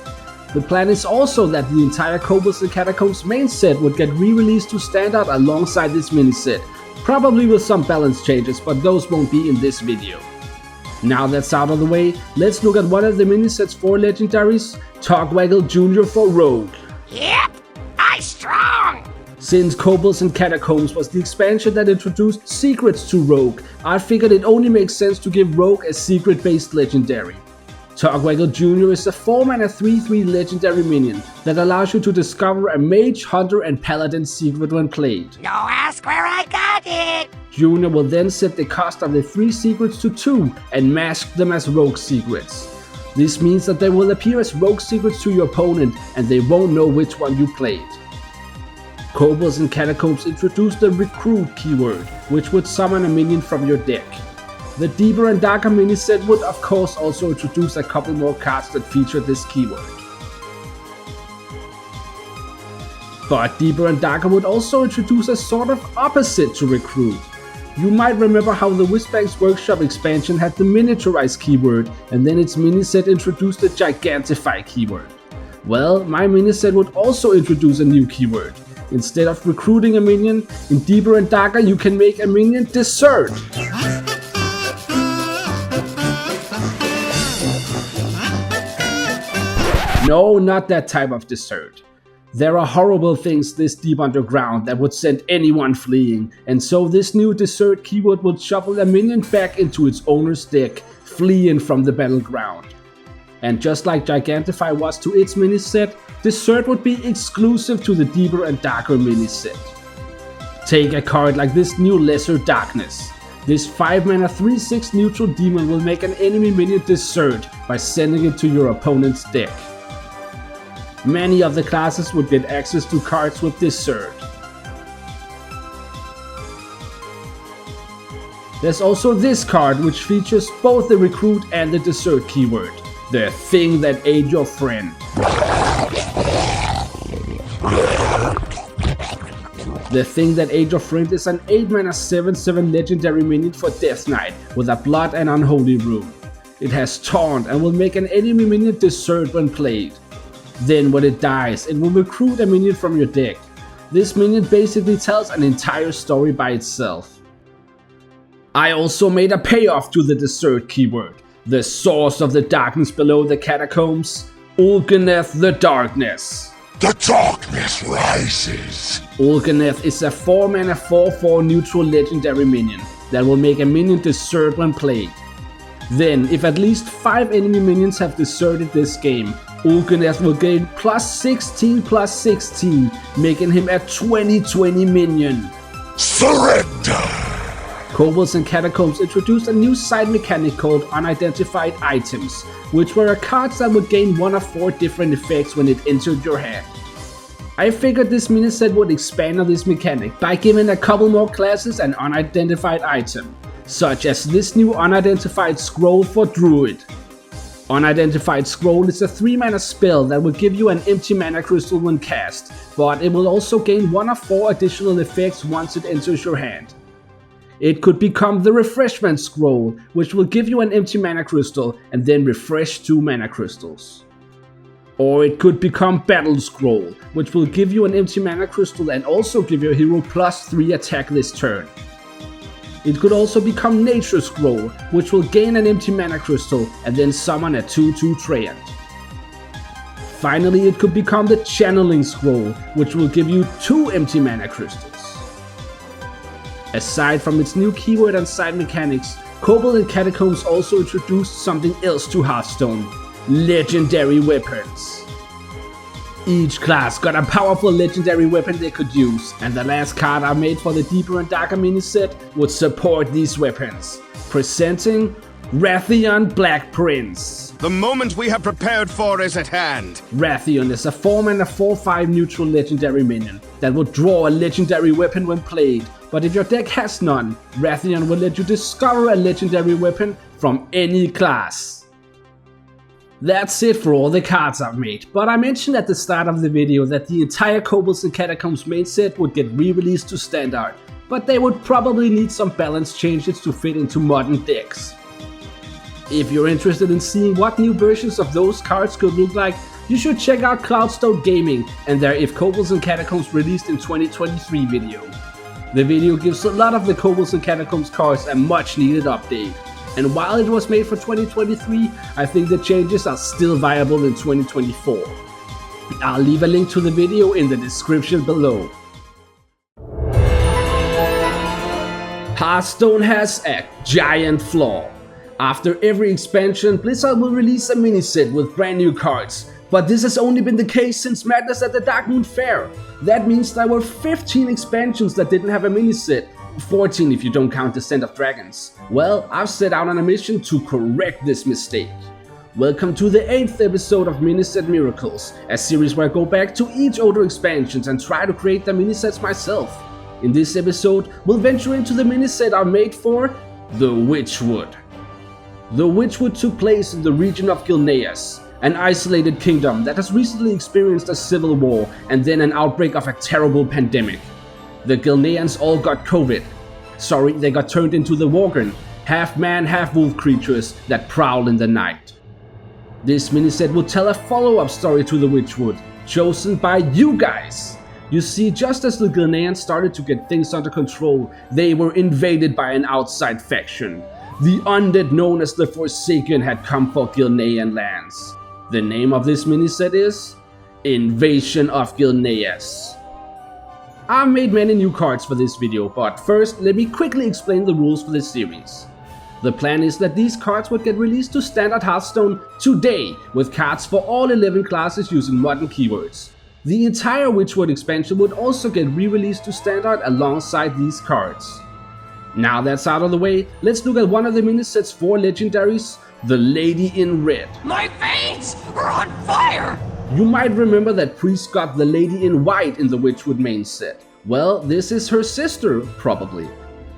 A: The plan is also that the entire Kobolds and Catacombs main set would get re-released to Standard alongside this mini-set, probably with some balance changes, but those won't be in this video. Now that's out of the way, let's look at one of the mini-set's 4 legendaries, Togwaggle Jr. for Rogue.
C: Yep, I strong!
A: Since Kobolds and Catacombs was the expansion that introduced secrets to Rogue, I figured it only makes sense to give Rogue a secret-based legendary. Togwaggle Jr. is a 4-mana 3/3 legendary minion that allows you to discover a mage, hunter and paladin secret when played.
C: No, ask where I got it!
A: Jr. will then set the cost of the 3 secrets to 2 and mask them as Rogue secrets. This means that they will appear as Rogue secrets to your opponent and they won't know which one you played. Kobolds and Catacombs introduced the Recruit keyword, which would summon a minion from your deck. The Deeper and Darker mini-set would of course also introduce a couple more cards that feature this keyword. But Deeper and Darker would also introduce a sort of opposite to Recruit. You might remember how the Wizbank's Workshop expansion had the Miniaturize keyword, and then its mini-set introduced the Gigantify keyword. Well, my mini-set would also introduce a new keyword. Instead of recruiting a minion, in Deeper and Darker you can make a minion desert. No, not that type of desert. There are horrible things this deep underground that would send anyone fleeing, and so this new desert keyword would shuffle a minion back into its owner's deck, fleeing from the battleground. And just like Gigantify was to its mini-set, Desert would be exclusive to the Deeper and Darker mini-set. Take a card like this new Lesser Darkness. This 5-mana 3/6 neutral demon will make an enemy minion desert by sending it to your opponent's deck. Many of the classes would get access to cards with Desert. There's also this card which features both the Recruit and the Desert keyword. The Thing That Ate Your Friend. The Thing That Ate Your Friend is an 8-mana 7/7 legendary minion for Death Knight with a Blood and Unholy rune. It has Taunt and will make an enemy minion desert when played. Then when it dies, it will recruit a minion from your deck. This minion basically tells an entire story by itself. I also made a payoff to the Desert keyword. The source of the darkness below the catacombs, Ulganeth the Darkness.
E: The darkness rises.
A: Ulganeth is a 4-mana 4/4 neutral legendary minion that will make a minion desert when played. Then, if at least 5 enemy minions have deserted this game, Ulganeth will gain +16/+16, making him a 20/20 minion.
E: Surrender!
A: Kobolds and Catacombs introduced a new side mechanic called Unidentified Items, which were cards that would gain 1 of 4 different effects when it entered your hand. I figured this miniset would expand on this mechanic by giving a couple more classes an unidentified item, such as this new Unidentified Scroll for Druid. Unidentified Scroll is a 3-mana spell that will give you an empty mana crystal when cast, but it will also gain 1 of 4 additional effects once it enters your hand. It could become the Refreshment Scroll, which will give you an empty mana crystal and then refresh 2 mana crystals. Or it could become Battle Scroll, which will give you an empty mana crystal and also give your hero +3 attack this turn. It could also become Nature Scroll, which will gain an empty mana crystal and then summon a 2/2 Treant. Finally, it could become the Channeling Scroll, which will give you 2 empty mana crystals. Aside from its new keyword and side mechanics, Kobold and Catacombs also introduced something else to Hearthstone: legendary weapons. Each class got a powerful legendary weapon they could use, and the last card I made for the Deeper and Darker mini set would support these weapons, presenting Rathian Black Prince.
I: The moment we have prepared for is at hand.
A: Rathian is a 4-mana 4/5 neutral legendary minion that will draw a legendary weapon when played, but if your deck has none, Rathian will let you discover a legendary weapon from any class. That's it for all the cards I've made, but I mentioned at the start of the video that the entire Kobolds and Catacombs main set would get re-released to Standard, but they would probably need some balance changes to fit into modern decks. If you're interested in seeing what new versions of those cards could look like, you should check out Cloudstone Gaming and their If Kobolds and Catacombs released in 2023 video. The video gives a lot of the Kobolds and Catacombs cards a much needed update. And while it was made for 2023, I think the changes are still viable in 2024. I'll leave a link to the video in the description below. Hearthstone has a giant flaw. After every expansion, Blizzard will release a mini-set with brand new cards. But this has only been the case since Madness at the Darkmoon Fair. That means there were 15 expansions that didn't have a mini-set. 14 if you don't count Descent of Dragons. Well, I've set out on a mission to correct this mistake. Welcome to the 8th episode of Mini-Set Miracles, a series where I go back to each older expansions and try to create the mini-sets myself. In this episode, we'll venture into the mini-set I made for the Witchwood. The Witchwood took place in the region of Gilneas, an isolated kingdom that has recently experienced a civil war and then an outbreak of a terrible pandemic. The Gilneans all got COVID. Sorry, they got turned into the Worgen, half-man, half-wolf creatures that prowl in the night. This miniset will tell a follow-up story to the Witchwood, chosen by you guys. You see, just as the Gilneans started to get things under control, they were invaded by an outside faction. The undead known as the Forsaken had come for Gilnean lands. The name of this miniset is Invasion of Gilneas. I've made many new cards for this video, but first let me quickly explain the rules for this series. The plan is that these cards would get released to Standard Hearthstone today, with cards for all 11 classes using modern keywords. The entire Witchwood expansion would also get re-released to Standard alongside these cards. Now that's out of the way, let's look at one of the minisets for legendaries, the Lady in Red.
C: My veins are on fire!
A: You might remember that Priest got the Lady in White in the Witchwood main set. Well, this is her sister, probably.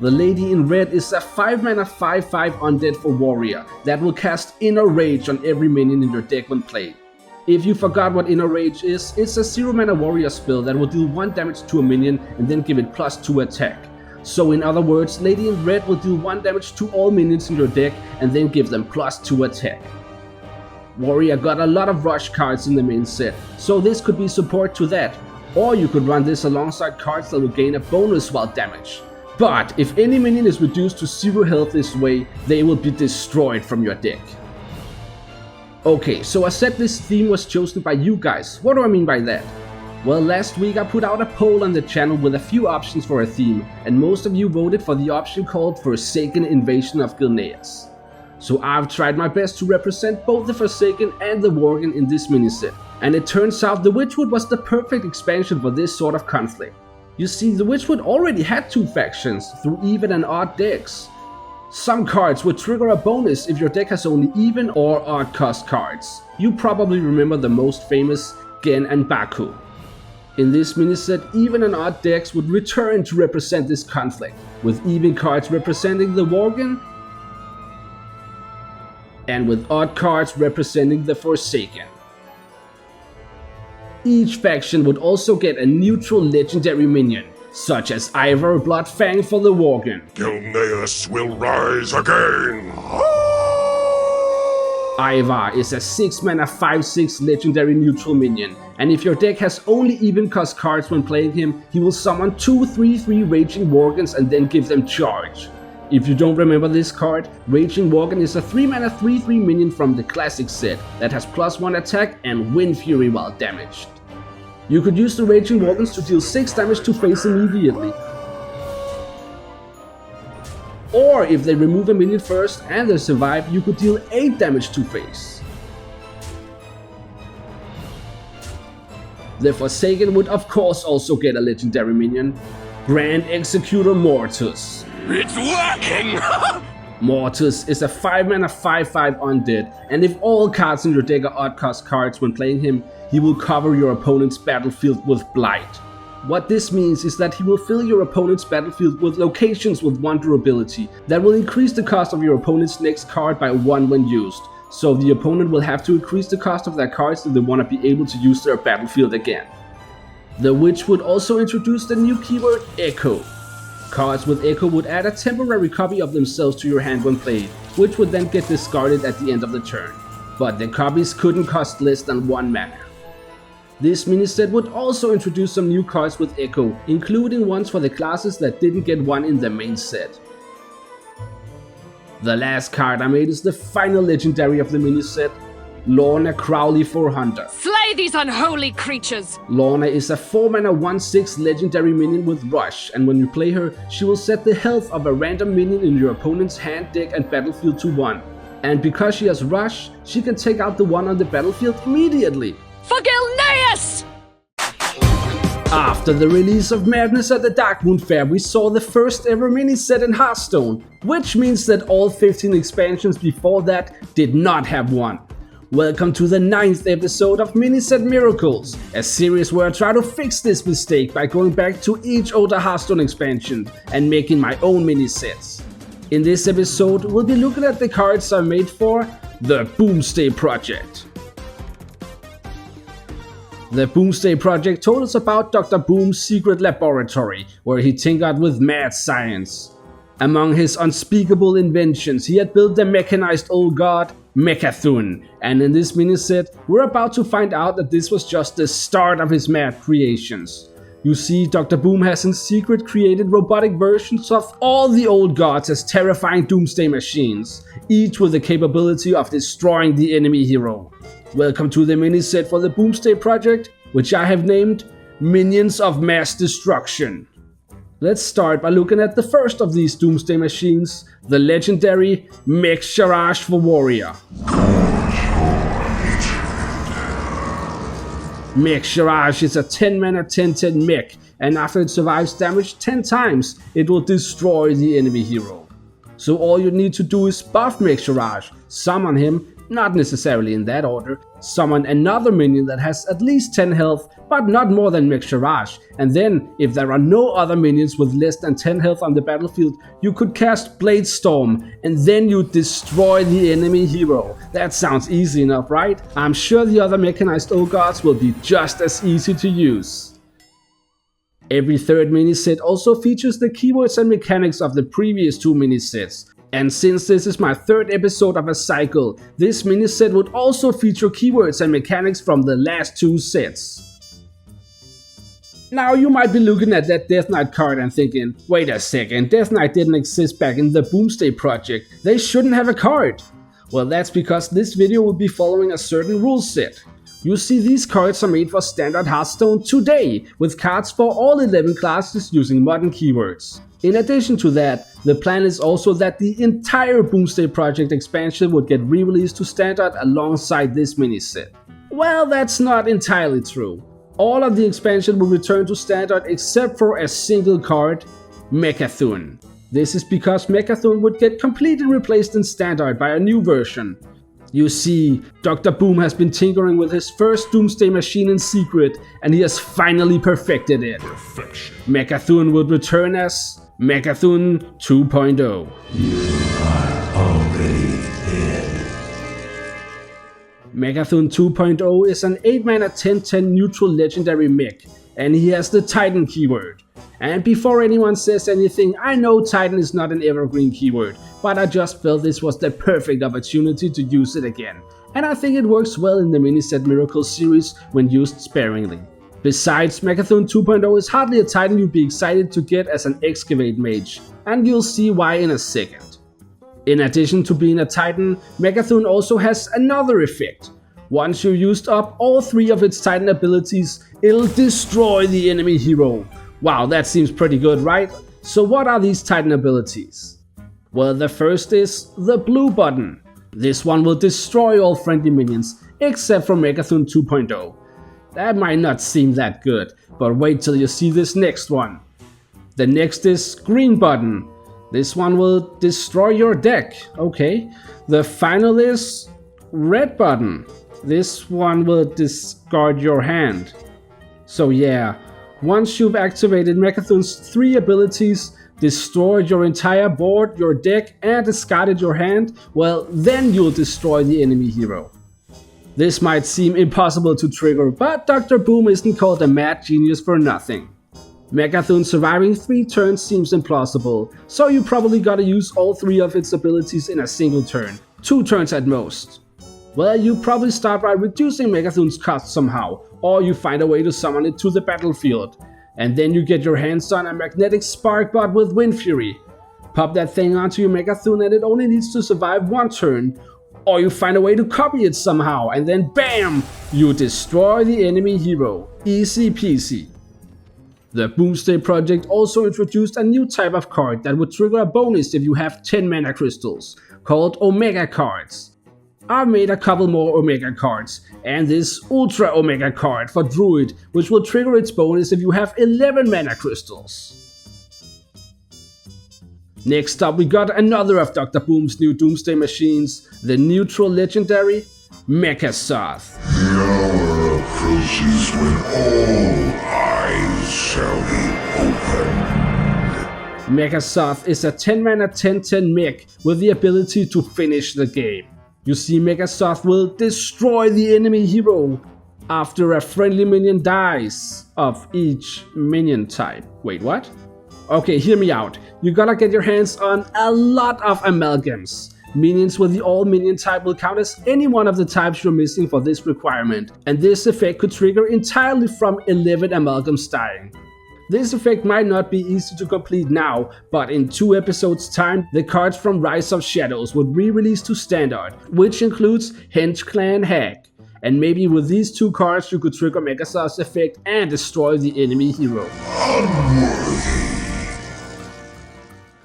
A: The Lady in Red is a 5-mana 5/5 undead for warrior that will cast Inner Rage on every minion in your deck when played. If you forgot what Inner Rage is, it's a 0-mana warrior spell that will deal 1 damage to a minion and then give it +2 attack. So in other words, Lady in Red will deal 1 damage to all minions in your deck and then give them +2 attack. Warrior got a lot of rush cards in the main set, so this could be support to that. Or you could run this alongside cards that will gain a bonus while damage. But if any minion is reduced to 0 health this way, they will be destroyed from your deck. Okay, so I said this theme was chosen by you guys. What do I mean by that? Well, last week I put out a poll on the channel with a few options for a theme, and most of you voted for the option called Forsaken Invasion of Gilneas. So I've tried my best to represent both the Forsaken and the Worgen in this miniset, and it turns out the Witchwood was the perfect expansion for this sort of conflict. You see, the Witchwood already had 2 factions through even and odd decks. Some cards would trigger a bonus if your deck has only even or odd cost cards. You probably remember the most famous Gen and Baku. In this miniset, even and odd decks would return to represent this conflict, with even cards representing the Worgen and with odd cards representing the Forsaken. Each faction would also get a neutral legendary minion, such as Ivor Bloodfang for the Worgen.
E: Gilneas will rise again!
A: Ivar is a 6-mana 5/6 legendary neutral minion, and if your deck has only even cost cards when playing him, he will summon 2 3/3 Raging Worgens and then give them charge. If you don't remember this card, Raging Worgen is a 3-mana 3/3 minion from the classic set that has +1 attack and Wind Fury while damaged. You could use the Raging Worgens to deal 6 damage to face immediately. Or if they remove a minion first and they survive, you could deal 8 damage to face. The Forsaken would of course also get a legendary minion, Grand Executor Mortis.
B: It's working!
A: Mortis is a 5-mana 5/5 undead, and if all cards in your deck are odd cost cards when playing him, he will cover your opponent's battlefield with Blight. What this means is that he will fill your opponent's battlefield with locations with 1 durability that will increase the cost of your opponent's next card by 1 when used, so the opponent will have to increase the cost of their cards if they want to be able to use their battlefield again. The Witch would also introduce the new keyword Echo. Cards with Echo would add a temporary copy of themselves to your hand when played, which would then get discarded at the end of the turn, but the copies couldn't cost less than 1 mana. This mini-set would also introduce some new cards with Echo, including ones for the classes that didn't get one in the main set. The last card I made is the final legendary of the mini-set, Lorna Crowley 400.
H: Slay these unholy creatures!
A: Lorna is a 4-mana 1/6 legendary minion with Rush, and when you play her, she will set the health of a random minion in your opponent's hand, deck and battlefield to 1. And because she has Rush, she can take out the one on the battlefield immediately.
H: For Gilneas!
A: After the release of Madness at the Darkmoon Fair, we saw the first ever mini-set in Hearthstone, which means that all 15 expansions before that did not have one. Welcome to the 9th episode of Mini-Set Miracles, a series where I try to fix this mistake by going back to each older Hearthstone expansion and making my own mini-sets. In this episode, we'll be looking at the cards I made for the Boomsday Project. The Boomsday Project told us about Dr. Boom's secret laboratory, where he tinkered with mad science. Among his unspeakable inventions, he had built the mechanized old god, Mecha'thun, and in this mini-set, we're about to find out that this was just the start of his mad creations. You see, Dr. Boom has in secret created robotic versions of all the old gods as terrifying doomsday machines, each with the capability of destroying the enemy hero. Welcome to the mini-set for the Boomsday Project, which I have named Minions of Mass Destruction. Let's start by looking at the first of these doomsday machines, the legendary Mech Shiraj for Warrior. Mech Shiraj is a 10-mana 10/10 mech, and after it survives damage 10 times, it will destroy the enemy hero. So all you need to do is buff Mech Shiraj, summon him, not necessarily in that order, summon another minion that has at least 10 health, but not more than Mech Shiraj, and then, if there are no other minions with less than 10 health on the battlefield, you could cast Blade Storm, and then you destroy the enemy hero. That sounds easy enough, right? I'm sure the other mechanized old gods will be just as easy to use. Every third mini-set also features the keywords and mechanics of the previous 2 mini-sets. And since this is my 3rd episode of a cycle, this mini-set would also feature keywords and mechanics from the last 2 sets. Now you might be looking at that Death Knight card and thinking, wait a second, Death Knight didn't exist back in the Boomsday Project, they shouldn't have a card. Well, that's because this video will be following a certain rule set. You see, these cards are made for standard Hearthstone today, with cards for all 11 classes using modern keywords. In addition to that, the plan is also that the entire Boomsday Project expansion would get re-released to standard alongside this mini-set. Well, that's not entirely true. All of the expansion will return to standard except for a single card, Mecha'thun. This is because Mecha'thun would get completely replaced in standard by a new version. You see, Dr. Boom has been tinkering with his first Doomsday machine in secret, and he has finally perfected it.
E: Perfection.
A: Mecha'thun would return as Mecha'thun 2.0.
F: You are already dead.
A: Mecha'thun 2.0 is an 8-mana 10/10 neutral legendary mech, and he has the Titan keyword. And before anyone says anything, I know Titan is not an evergreen keyword, but I just felt this was the perfect opportunity to use it again. And I think it works well in the Mini-Set Miracles series when used sparingly. Besides, Mecha'thun 2.0 is hardly a Titan you'd be excited to get as an Excavate mage, and you'll see why in a second. In addition to being a Titan, Mecha'thun also has another effect. Once you used up all 3 of its Titan abilities, it'll destroy the enemy hero. Wow, that seems pretty good, right? So what are these Titan abilities? Well, the first is the blue button. This one will destroy all friendly minions, except for Mecha'thun 2.0. That might not seem that good, but wait till you see this next one. The next is green button. This one will destroy your deck. Okay. The final is red button. This one will discard your hand. So yeah, once you've activated Megathun's 3 abilities, destroyed your entire board, your deck, and discarded your hand, well, then you'll destroy the enemy hero. This might seem impossible to trigger, but Dr. Boom isn't called a mad genius for nothing. Megathun surviving 3 turns seems implausible, so you probably gotta use all 3 of its abilities in a single turn, 2 turns at most. Well, you probably start by reducing Megathun's cost somehow, or you find a way to summon it to the battlefield, and then you get your hands on a magnetic spark bot with Wind Fury. Pop that thing onto your Megathun and it only needs to survive 1 turn, or you find a way to copy it somehow, and then BAM! You destroy the enemy hero. Easy peasy. The Boomsday project also introduced a new type of card that would trigger a bonus if you have 10 mana crystals, called Omega cards. I've made a couple more Omega cards, and this Ultra Omega card for Druid, which will trigger its bonus if you have 11 mana crystals. Next up we got another of Dr. Boom's new Doomsday machines, the neutral legendary Mechasoth.
E: The hour approaches when all eyes shall be opened.
A: Mechasoth is a 10 mana 10/10 mech with the ability to finish the game. You see, Mechasoth will destroy the enemy hero after a friendly minion dies of each minion type. Wait, what? Okay, hear me out. You gotta get your hands on a lot of amalgams. Minions with the all minion type will count as any one of the types you're missing for this requirement, and this effect could trigger entirely from 11 amalgams dying. This effect might not be easy to complete now, but in 2 episodes time, the cards from Rise of Shadows would re-release to Standard, which includes Hench Clan Hag. And maybe with these 2 cards you could trigger Mechasoth's effect and destroy the enemy hero.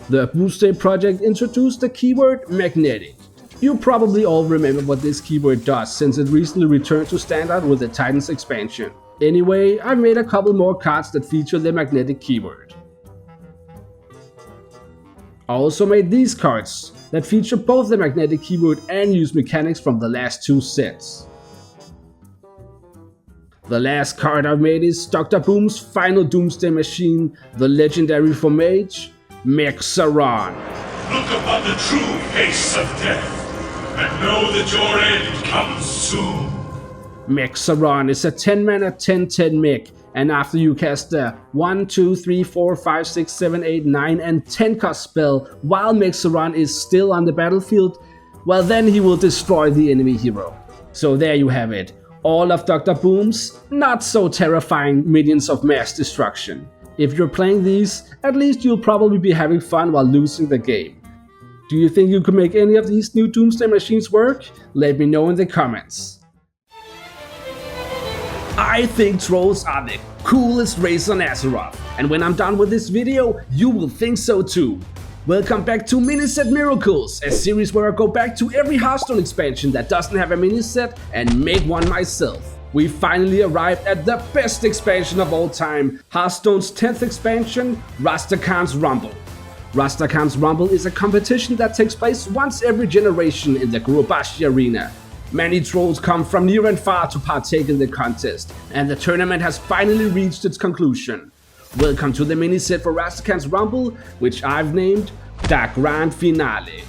A: The Boomsday project introduced the keyword Magnetic. You probably all remember what this keyword does since it recently returned to Standard with the Titans expansion. Anyway, I've made a couple more cards that feature the Magnetic keyword. I also made these cards that feature both the Magnetic keyword and use mechanics from the last 2 sets. The last card I've made is Dr. Boom's final Doomsday machine, the legendary for Mage, Mexaron.
F: Look upon the true face of death, and know that your end comes soon.
A: Mexaron is a 10 mana 10/10 mech, and after you cast a 1, 2, 3, 4, 5, 6, 7, 8, 9 and 10 cost spell while Mexaron is still on the battlefield, well then he will destroy the enemy hero. So there you have it, all of Dr. Boom's not so terrifying minions of mass destruction. If you're playing these, at least you'll probably be having fun while losing the game. Do you think you could make any of these new Doomsday machines work? Let me know in the comments. I think trolls are the coolest race on Azeroth, and when I'm done with this video, you will think so too. Welcome back to Miniset Miracles, a series where I go back to every Hearthstone expansion that doesn't have a miniset and make one myself. We finally arrived at the best expansion of all time, Hearthstone's 10th expansion, Rastakhan's Rumble. Rastakhan's Rumble is a competition that takes place once every generation in the Gurubashi arena. Many trolls come from near and far to partake in the contest, and the tournament has finally reached its conclusion. Welcome to the mini set for Rastakhan's Rumble, which I've named the Grand Finale.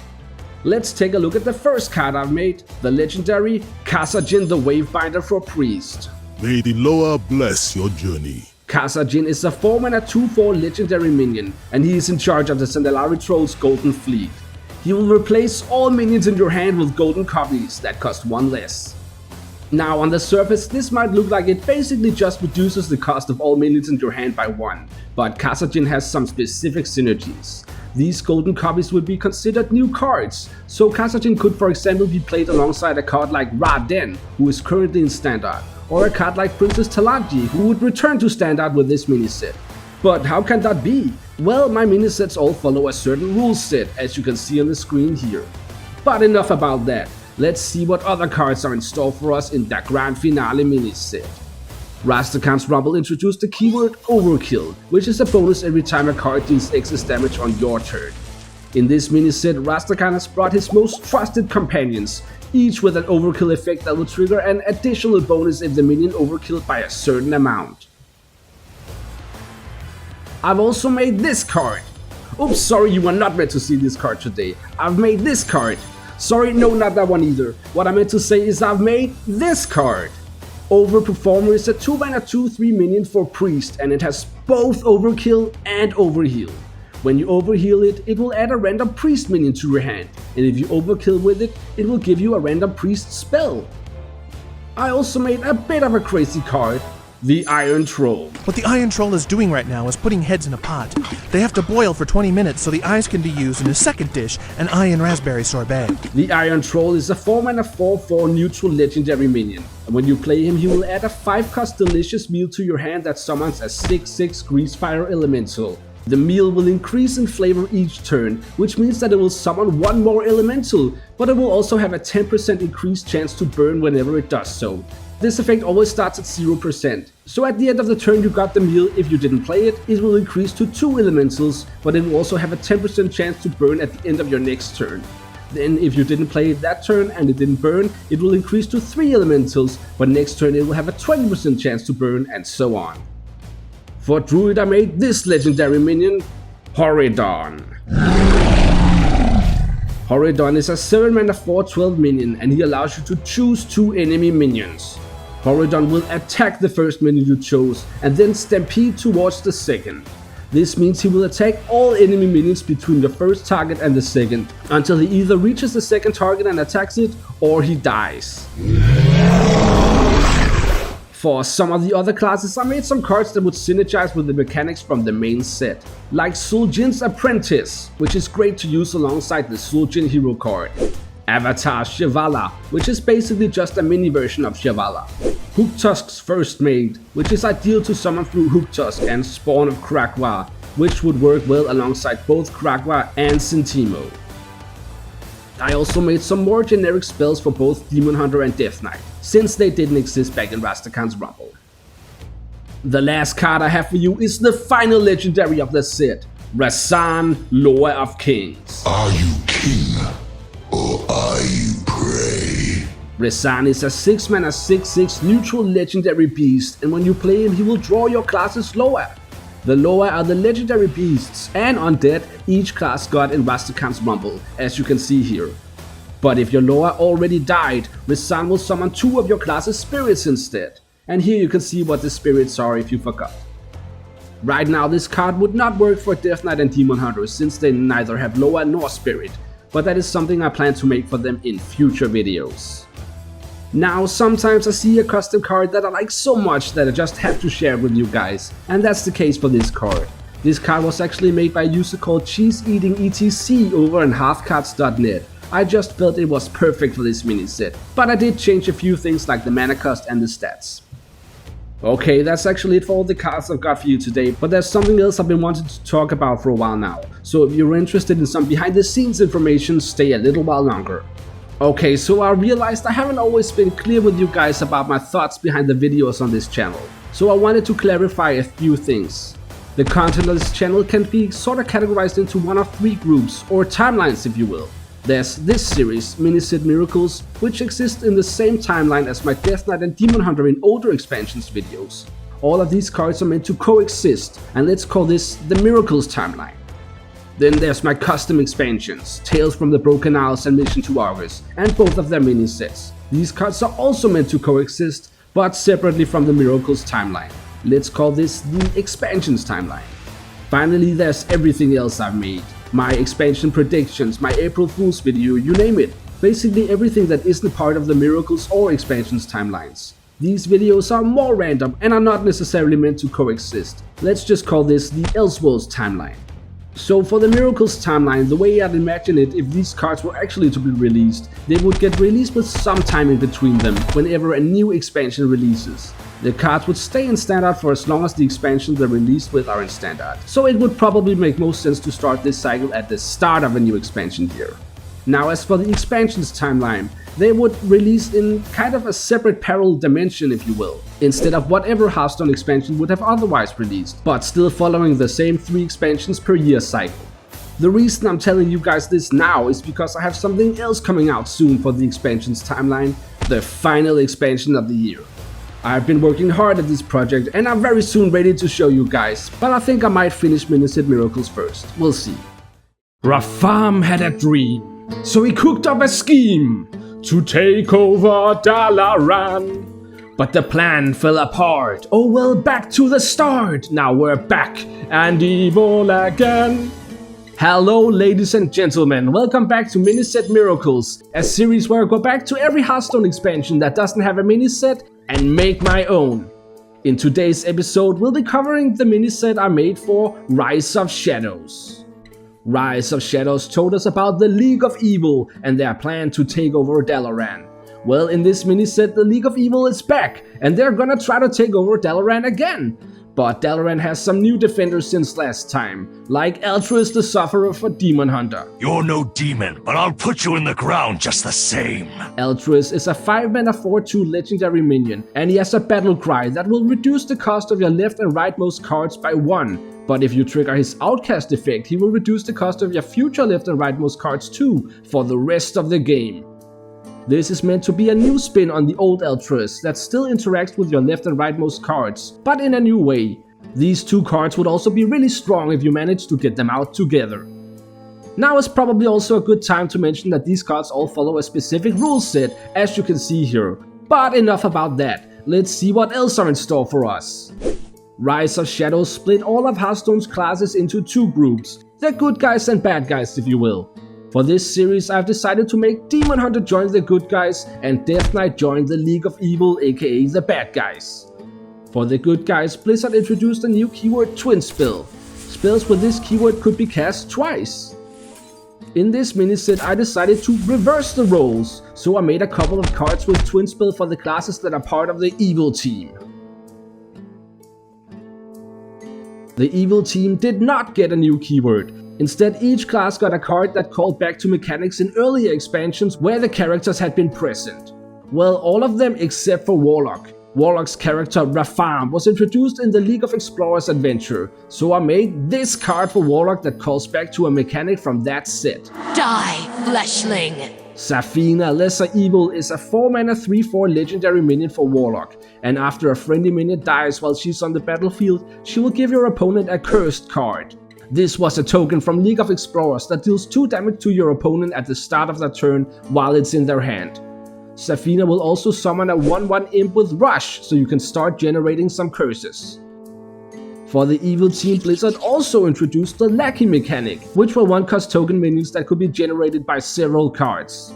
A: Let's take a look at the first card I've made, the legendary Kasajin the Wavebinder for Priest.
E: May the Loa bless your journey.
A: Kasajin is a 4 mana 2/4 legendary minion, and he is in charge of the Zandalari Trolls Golden Fleet. He will replace all minions in your hand with golden copies that cost 1 less. Now on the surface this might look like it basically just reduces the cost of all minions in your hand by 1, but Kasajin has some specific synergies. These golden copies would be considered new cards, so Kasajin could for example be played alongside a card like Ra-Den, who is currently in Standard, or a card like Princess Talanji, who would return to Standard with this mini set. But how can that be? Well, my mini sets all follow a certain rule set, as you can see on the screen here. But enough about that, let's see what other cards are in store for us in the Grand Finale mini set. Rastakhan's Rumble introduced the keyword Overkill, which is a bonus every time a card deals excess damage on your turn. In this mini set, Rastakhan has brought his most trusted companions, each with an overkill effect that will trigger an additional bonus if the minion overkilled by a certain amount. I've also made this card. Oops, sorry, you were not meant to see this card today. I've made this card. Sorry, no, not that one either. What I meant to say is I've made this card. Overperformer is a 2-mana 2/3 minion for Priest, and it has both Overkill and Overheal. When you Overheal it, it will add a random Priest minion to your hand, and if you Overkill with it, it will give you a random Priest spell. I also made a bit of a crazy card, the Iron Troll.
J: What the Iron Troll is doing right now is putting heads in a pot. They have to boil for 20 minutes so the eyes can be used in a second dish, an eye and raspberry sorbet.
A: The Iron Troll is a 4-mana 4/4 neutral legendary minion, and when you play him, he will add a 5-cost delicious meal to your hand that summons a 6/6 Greasefire Elemental. The meal will increase in flavor each turn, which means that it will summon one more elemental, but it will also have a 10% increased chance to burn whenever it does so. This effect always starts at 0%, so at the end of the turn you got the meal. If you didn't play it, it will increase to 2 elementals, but it will also have a 10% chance to burn at the end of your next turn. Then if you didn't play it that turn and it didn't burn, it will increase to 3 elementals, but next turn it will have a 20% chance to burn, and so on. For Druid I made this legendary minion, Horidon. Horidon is a 7-mana 4/12 minion, and he allows you to choose 2 enemy minions. Horidon will attack the first minion you chose and then stampede towards the second. This means he will attack all enemy minions between the first target and the second, until he either reaches the second target and attacks it, or he dies. For some of the other classes, I made some cards that would synergize with the mechanics from the main set, like Zul'Jin's Apprentice, which is great to use alongside the Zul'Jin hero card. Avatar Shivala, which is basically just a mini version of Shivala. Hooktusk's First Mate, which is ideal to summon through Hooktusk, and Spawn of Krakwa, which would work well alongside both Krakwa and Sintimo. I also made some more generic spells for both Demon Hunter and Death Knight, since they didn't exist back in Rastakhan's Rumble. The last card I have for you is the final legendary of the set, Rasan, Lore of Kings.
E: Are you king, or are you prey?
A: Rasan is a 6-mana 6/6 neutral legendary beast, and when you play him he will draw your class's Lore. The Lore are the legendary beasts and undead each class got in Rastakhan's Rumble, as you can see here. But if your Lore already died, Rasan will summon 2 of your class's spirits instead. And here you can see what the spirits are if you forgot. Right now this card would not work for Death Knight and Demon Hunter, since they neither have Lore nor spirit, but that is something I plan to make for them in future videos. Now, sometimes I see a custom card that I like so much that I just have to share with you guys, and that's the case for this card. This card was actually made by a user called Cheese Eating ETC over on hearthcards.net. I just felt it was perfect for this mini set, but I did change a few things like the mana cost and the stats. Okay, that's actually it for all the cards I've got for you today, but there's something else I've been wanting to talk about for a while now, so if you're interested in some behind the scenes information, stay a little while longer. Okay, so I realized I haven't always been clear with you guys about my thoughts behind the videos on this channel, so I wanted to clarify a few things. The content of this channel can be sort of categorized into one of 3 groups, or timelines if you will. There's this series, Miniset Miracles, which exists in the same timeline as my Death Knight and Demon Hunter in older expansions videos. All of these cards are meant to coexist, and let's call this the Miracles timeline. Then there's my custom expansions, Tales from the Broken Isles and Mission to Argus, and both of their mini sets. These cards are also meant to coexist, but separately from the Miracles timeline. Let's call this the Expansions timeline. Finally, there's everything else I've made. My expansion predictions, my April Fool's video, you name it. Basically everything that isn't part of the Miracles or Expansions timelines. These videos are more random and are not necessarily meant to coexist. Let's just call this the Elseworlds timeline. So for the Miracles timeline, the way I'd imagine it, if these cards were actually to be released, they would get released with some time in between them, whenever a new expansion releases. The cards would stay in standard for as long as the expansions they're released with are in standard, so it would probably make most sense to start this cycle at the start of a new expansion year. Now as for the expansions timeline, they would release in kind of a separate parallel dimension if you will, instead of whatever Hearthstone expansion would have otherwise released, but still following the same 3 expansions per year cycle. The reason I'm telling you guys this now is because I have something else coming out soon for the expansions timeline, the final expansion of the year. I've been working hard at this project and I'm very soon ready to show you guys, but I think I might finish Miniset Miracles first, we'll see. Rafam had a dream, so he cooked up a scheme to take over Dalaran. But the plan fell apart, oh well, back to the start, now we're back and evil again. Hello ladies and gentlemen, welcome back to Miniset Miracles, a series where I go back to every Hearthstone expansion that doesn't have a miniset and make my own. In today's episode we'll be covering the miniset I made for Rise of Shadows. Rise of Shadows told us about the League of Evil and their plan to take over Dalaran. Well, in this miniset the League of Evil is back and they're gonna try to take over Dalaran again. But Dalaran has some new defenders since last time, like Altruis the Sufferer for Demon Hunter.
B: You're no demon, but I'll put you in the ground just the same.
A: Altruis is a 5-mana 4/2 legendary minion, and he has a battle cry that will reduce the cost of your left and rightmost cards by 1. But if you trigger his outcast effect, he will reduce the cost of your future left and rightmost cards too, for the rest of the game. This is meant to be a new spin on the old Altruis that still interacts with your left and rightmost cards, but in a new way. These two cards would also be really strong if you manage to get them out together. Now is probably also a good time to mention that these cards all follow a specific rule set, as you can see here. But enough about that, let's see what else are in store for us. Rise of Shadows split all of Hearthstone's classes into two groups, the good guys and bad guys if you will. For this series I've decided to make Demon Hunter join the good guys and Death Knight join the League of Evil, aka the bad guys. For the good guys, Blizzard introduced a new keyword Twin Spell. Spells with this keyword could be cast twice. In this miniset I decided to reverse the roles, so I made a couple of cards with Twin Spell for the classes that are part of the Evil team. The Evil team did not get a new keyword. Instead, each class got a card that called back to mechanics in earlier expansions where the characters had been present. Well, all of them except for Warlock. Warlock's character Rafam was introduced in the League of Explorers adventure, so I made this card for Warlock that calls back to a mechanic from that set.
H: Die, fleshling!
A: Safina Lesser Evil is a 4-mana 3/4 legendary minion for Warlock, and after a friendly minion dies while she's on the battlefield, she will give your opponent a cursed card. This was a token from League of Explorers that deals 2 damage to your opponent at the start of their turn while it's in their hand. Safina will also summon a 1/1 imp with Rush, so you can start generating some curses. For the Evil team, Blizzard also introduced the Lackey mechanic, which were 1-cost token minions that could be generated by several cards.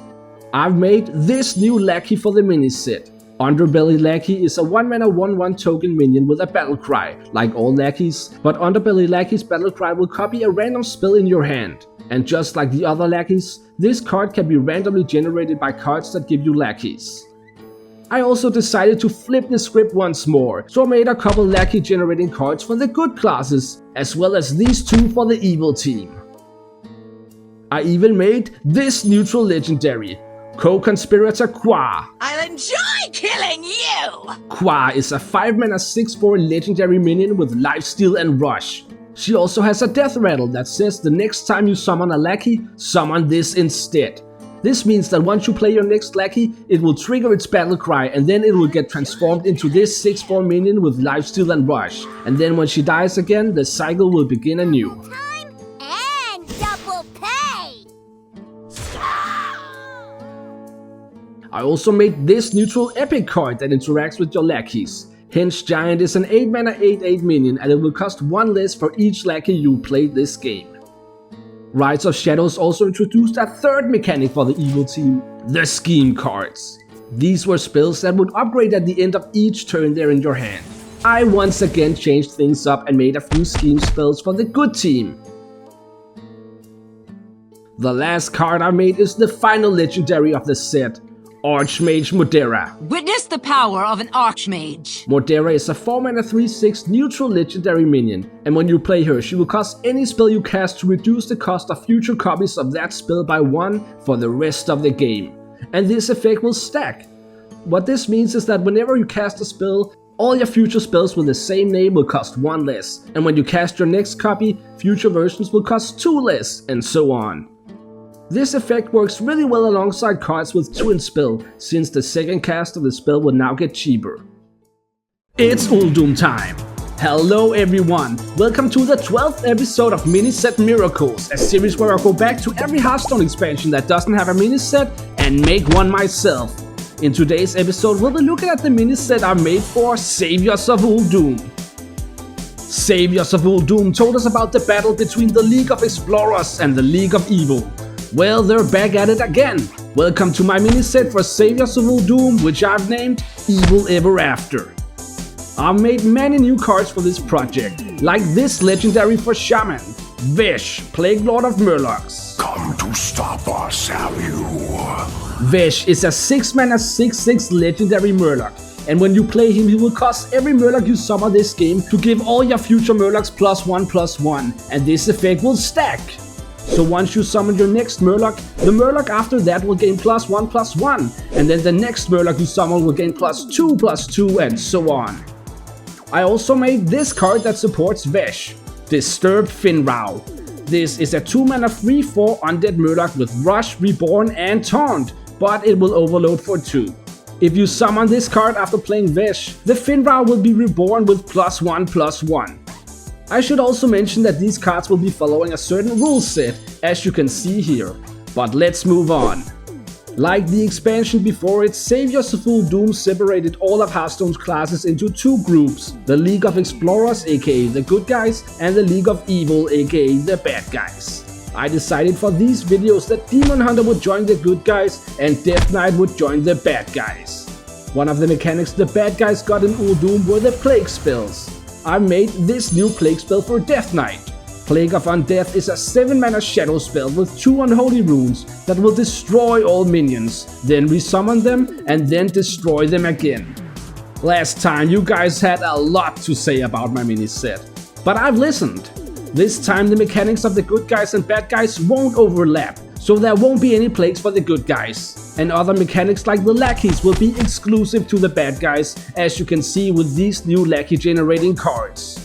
A: I've made this new Lackey for the miniset. Underbelly Lackey is a 1-mana 1/1 token minion with a battle cry, like all lackeys, but Underbelly Lackey's battle cry will copy a random spell in your hand. And just like the other lackeys, this card can be randomly generated by cards that give you lackeys. I also decided to flip the script once more, so I made a couple lackey generating cards for the good classes, as well as these two for the Evil team. I even made this neutral legendary, Co-Conspirator Qua.
C: I'll enjoy killing you!
A: Qua is a 5-mana 6/4 legendary minion with lifesteal and rush. She also has a death rattle that says the next time you summon a lackey, summon this instead. This means that once you play your next lackey, it will trigger its battle cry and then it will get transformed into this 6/4 minion with lifesteal and rush. And then when she dies again, the cycle will begin anew.
K: Time and double pay!
A: I also made this neutral epic card that interacts with your lackeys. Henge Giant is an 8-mana 8/8 minion and it will cost 1 less for each lackey you play this game. Rise of Shadows also introduced a third mechanic for the Evil team, the Scheme cards. These were spells that would upgrade at the end of each turn they're in your hand. I once again changed things up and made a few Scheme spells for the good team. The last card I made is the final legendary of the set, Archmage Modera.
H: Witness the power of an Archmage.
A: Modera is a 4-mana 3/6 neutral legendary minion, and when you play her, she will cost any spell you cast to reduce the cost of future copies of that spell by 1 for the rest of the game. And this effect will stack. What this means is that whenever you cast a spell, All your future spells with the same name will cost 1 less, and when you cast your next copy, future versions will cost 2 less, and so on. This effect works really well alongside cards with Twin Spell, since the second cast of the spell will now get cheaper. It's Uldum time! Hello everyone, welcome to the 12th episode of Mini Set Miracles, a series where I go back to every Hearthstone expansion that doesn't have a mini set and make one myself. In today's episode we'll be looking at the mini set I made for Saviors of Uldum. Saviors of Uldum told us about the battle between the League of Explorers and the League of Evil. Well, they're back at it again. Welcome to my mini set for Saviors of Uldum, which I've named Evil Ever After. I've made many new cards for this project, like this legendary for Shaman, Vesh, Plague Lord of Murlocs.
E: Come to stop us, have you?
A: Vesh is a 6-mana 6/6 legendary Murloc, and when you play him he will cost every Murloc you summon this game to give all your future Murlocs +1/+1, and this effect will stack. So once you summon your next Murloc, the Murloc after that will gain +1/+1, and then the next Murloc you summon will gain +2/+2, and so on. I also made this card that supports Vesh, Disturb Finrao. This is a 2-mana 3/4 undead Murloc with Rush, Reborn and Taunt, but it will overload for 2. If you summon this card after playing Vesh, the Finrao will be reborn with +1/+1. I should also mention that these cards will be following a certain rule set, as you can see here. But let's move on. Like the expansion before it, Saviors of Uldum separated all of Hearthstone's classes into 2 groups, the League of Explorers aka the good guys and the League of Evil aka the bad guys. I decided for these videos that Demon Hunter would join the good guys and Death Knight would join the bad guys. One of the mechanics the bad guys got in Uldum were the Plague spells. I made this new Plague spell for Death Knight. Plague of Undeath is a 7-mana shadow spell with 2 unholy runes that will destroy all minions, then resummon them and then destroy them again. Last time you guys had a lot to say about my mini set, but I've listened. This time the mechanics of the good guys and bad guys won't overlap, so there won't be any plagues for the good guys. And other mechanics like the lackeys will be exclusive to the bad guys, as you can see with these new lackey generating cards.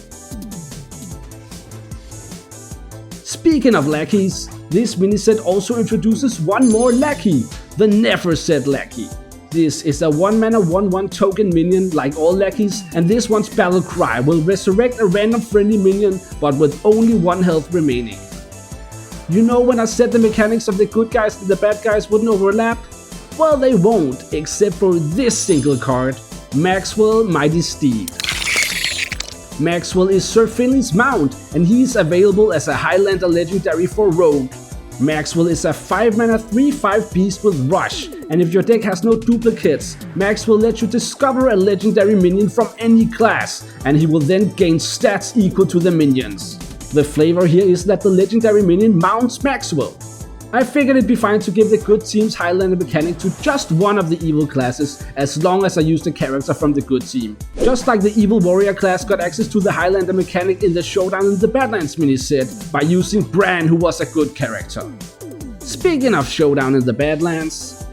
A: Speaking of lackeys, this mini set also introduces one more lackey, the Never Set Lackey. This is a 1-mana 1/1 token minion like all lackeys, and this one's battle cry will resurrect a random friendly minion but with only 1 health remaining. You know when I said the mechanics of the good guys and the bad guys wouldn't overlap? Well, they won't, except for this single card, Maxwell Mighty Steed. Maxwell is Sir Finley's mount, and he is available as a Highlander legendary for Rogue. Maxwell is a 5-mana 3/5 beast with Rush, and if your deck has no duplicates, Maxwell lets you discover a legendary minion from any class, and he will then gain stats equal to the minions. The flavor here is that the legendary minion mounts Maxwell. I figured it'd be fine to give the good team's Highlander mechanic to just one of the evil classes, as long as I use the character from the good team. Just like the evil warrior class got access to the Highlander mechanic in the Showdown in the Badlands mini set by using Bran, who was a good character. Speaking of Showdown in the Badlands,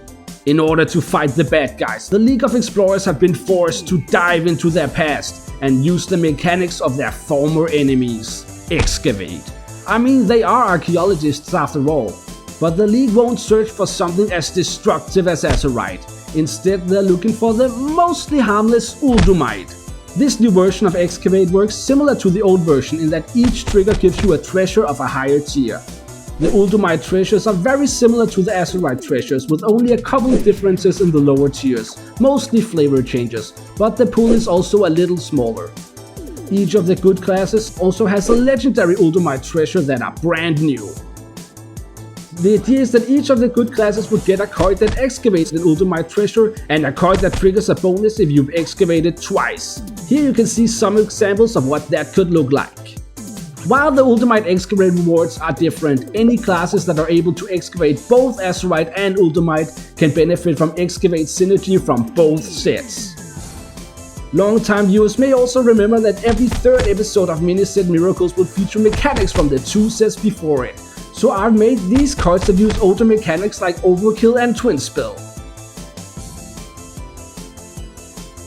A: in order to fight the bad guys, the League of Explorers have been forced to dive into their past and use the mechanics of their former enemies. Excavate. I mean, they are archaeologists after all. But the League won't search for something as destructive as Azerite. Instead, they're looking for the mostly harmless Uldumite. This new version of Excavate works similar to the old version in that each trigger gives you a treasure of a higher tier. The Uldumite treasures are very similar to the Azerite treasures, with only a couple of differences in the lower tiers, mostly flavor changes, but the pool is also a little smaller. Each of the good classes also has a legendary Uldumite treasure that are brand new. The idea is that each of the good classes would get a card that excavates an Uldumite treasure and a card that triggers a bonus if you've excavated twice. Here you can see some examples of what that could look like. While the Uldumite excavate rewards are different, any classes that are able to excavate both Azerite and Uldumite can benefit from excavate synergy from both sets. Long-time viewers may also remember that every 3rd episode of Mini Set Miracles would feature mechanics from the 2 sets before it. So I've made these cards that use older mechanics like Overkill and Twin Spell.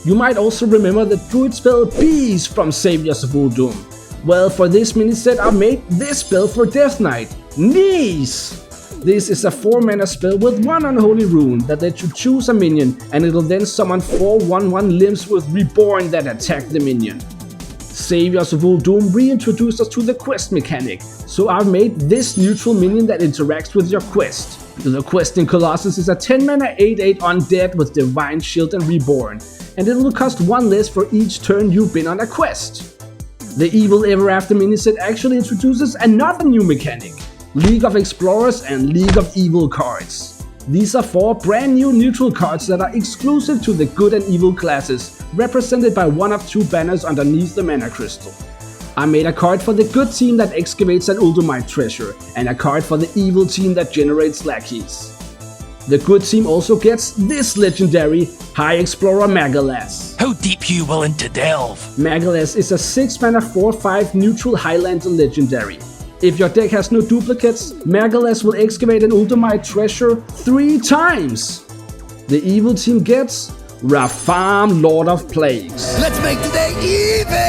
A: You might also remember the druid spell Bees from Saviors of Uldum. Well, for this mini set I made this spell for Death Knight, Knees! This is a 4-mana spell with 1 unholy rune that lets you choose a minion and it'll then summon 4 1/1 limbs with Reborn that attack the minion. Saviors of Uldum reintroduced us to the quest mechanic, so I've made this neutral minion that interacts with your quest. The Questing Colossus is a 10-mana 8/8 undead with Divine Shield and Reborn, and it will cost 1 less for each turn you've been on a quest. The Evil Ever After miniset actually introduces another new mechanic, League of Explorers and League of Evil cards. These are 4 brand new neutral cards that are exclusive to the good and evil classes, represented by 1 of 2 banners underneath the mana crystal. I made a card for the good team that excavates an Uldumite treasure, and a card for the evil team that generates lackeys. The good team also gets this legendary High Explorer Magalas.
B: How deep you willing to delve?
A: Magalas is a 6-mana 4/5 neutral Highlander legendary. If your deck has no duplicates, Magalas will excavate an Uldumite treasure 3 times. The evil team gets Rafam, Lord of Plagues.
C: Let's make today evil!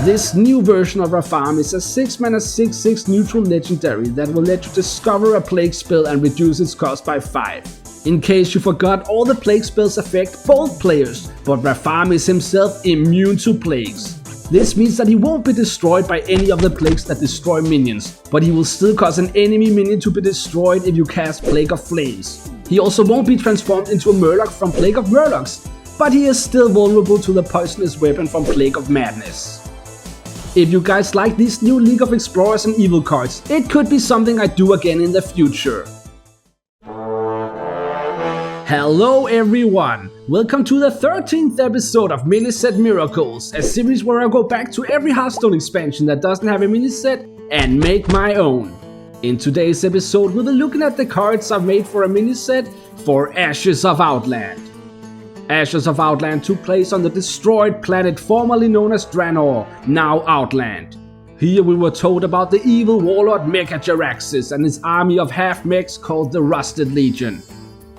A: This new version of Rafam is a 6-mana 6/6 neutral legendary that will let you discover a plague spell and reduce its cost by 5. In case you forgot, all the plague spells affect both players, but Rafam is himself immune to plagues. This means that he won't be destroyed by any of the plagues that destroy minions, but he will still cause an enemy minion to be destroyed if you cast Plague of Flames. He also won't be transformed into a Murloc from Plague of Murlocs, but he is still vulnerable to the poisonous weapon from Plague of Madness. If you guys like these new League of Explorers and Evil cards, it could be something I do again in the future. Hello everyone! Welcome to the 13th episode of Miniset Miracles, a series where I go back to every Hearthstone expansion that doesn't have a miniset and make my own. In today's episode we'll be looking at the cards I've made for a miniset for Ashes of Outland. Ashes of Outland took place on the destroyed planet formerly known as Draenor, now Outland. Here we were told about the evil warlord Megajaraxxus and his army of half-mechs called the Rusted Legion.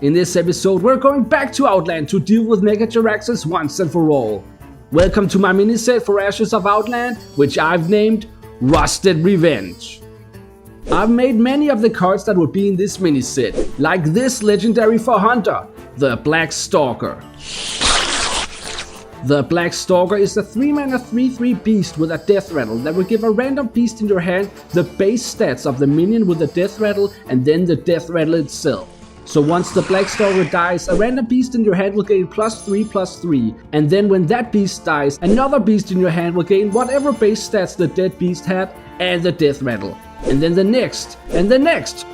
A: In this episode we're going back to Outland to deal with Megajaraxxus once and for all. Welcome to my miniset for Ashes of Outland, which I've named Rusted Revenge. I've made many of the cards that would be in this miniset, like this legendary for Hunter, the Black Stalker. The Black Stalker is a 3-mana 3/3 beast with a death rattle that will give a random beast in your hand the base stats of the minion with the death rattle and then the death rattle itself. So once the Black Stalker dies, a random beast in your hand will gain +3/+3, and then when that beast dies, another beast in your hand will gain whatever base stats the dead beast had and the death rattle. And then the next, and the next.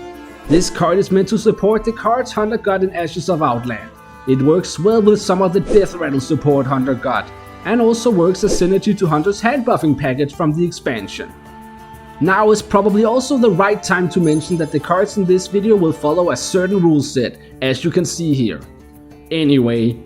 A: This card is meant to support the cards Hunter got in Ashes of Outland. It works well with some of the death rattle support Hunter got, and also works as synergy to Hunter's hand buffing package from the expansion. Now is probably also the right time to mention that the cards in this video will follow a certain rule set, as you can see here. Anyway,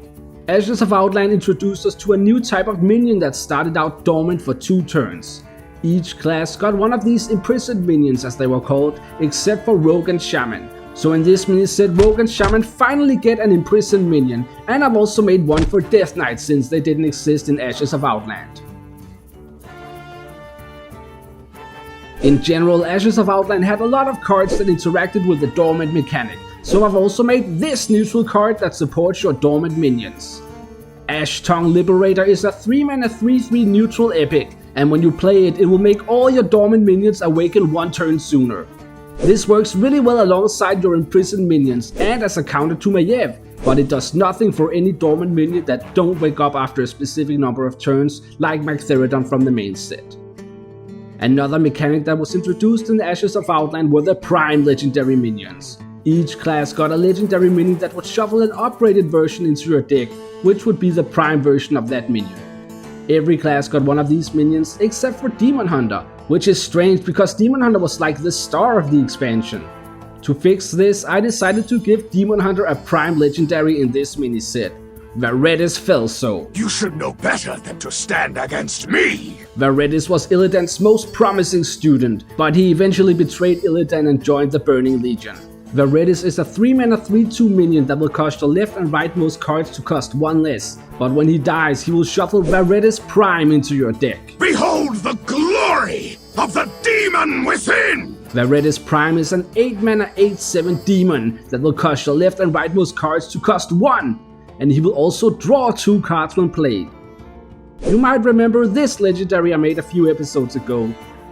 A: Ashes of Outland introduced us to a new type of minion that started out dormant for 2 turns. Each class got one of these imprisoned minions, as they were called, except for Rogue and Shaman. So in this miniset, Rogue and Shaman finally get an imprisoned minion, and I've also made one for Death Knight since they didn't exist in Ashes of Outland. In general, Ashes of Outland had a lot of cards that interacted with the dormant mechanic, so I've also made this neutral card that supports your dormant minions. Ash Tongue Liberator is a 3-mana 3/3 neutral epic, and when you play it, it will make all your dormant minions awaken 1 turn sooner. This works really well alongside your imprisoned minions and as a counter to Maiev, but it does nothing for any dormant minion that don't wake up after a specific number of turns, like Magtheridon from the main set. Another mechanic that was introduced in the Ashes of Outland were the Prime Legendary Minions. Each class got a legendary minion that would shuffle an upgraded version into your deck, which would be the prime version of that minion. Every class got one of these minions except for Demon Hunter, which is strange because Demon Hunter was like the star of the expansion. To fix this, I decided to give Demon Hunter a Prime Legendary in this mini set, Varedis Felso.
E: You should know better than to stand against me!
A: Varedis was Illidan's most promising student, but he eventually betrayed Illidan and joined the Burning Legion. Viridis is a 3-mana 3/2 minion that will cost your left and rightmost cards to cost 1 less, but when he dies he will shuffle Viridis Prime into your deck.
I: Behold the glory of the demon within!
A: Viridis Prime is an 8-mana 8/7 demon that will cost your left and rightmost cards to cost 1, and he will also draw 2 cards when played. You might remember this legendary I made a few episodes ago.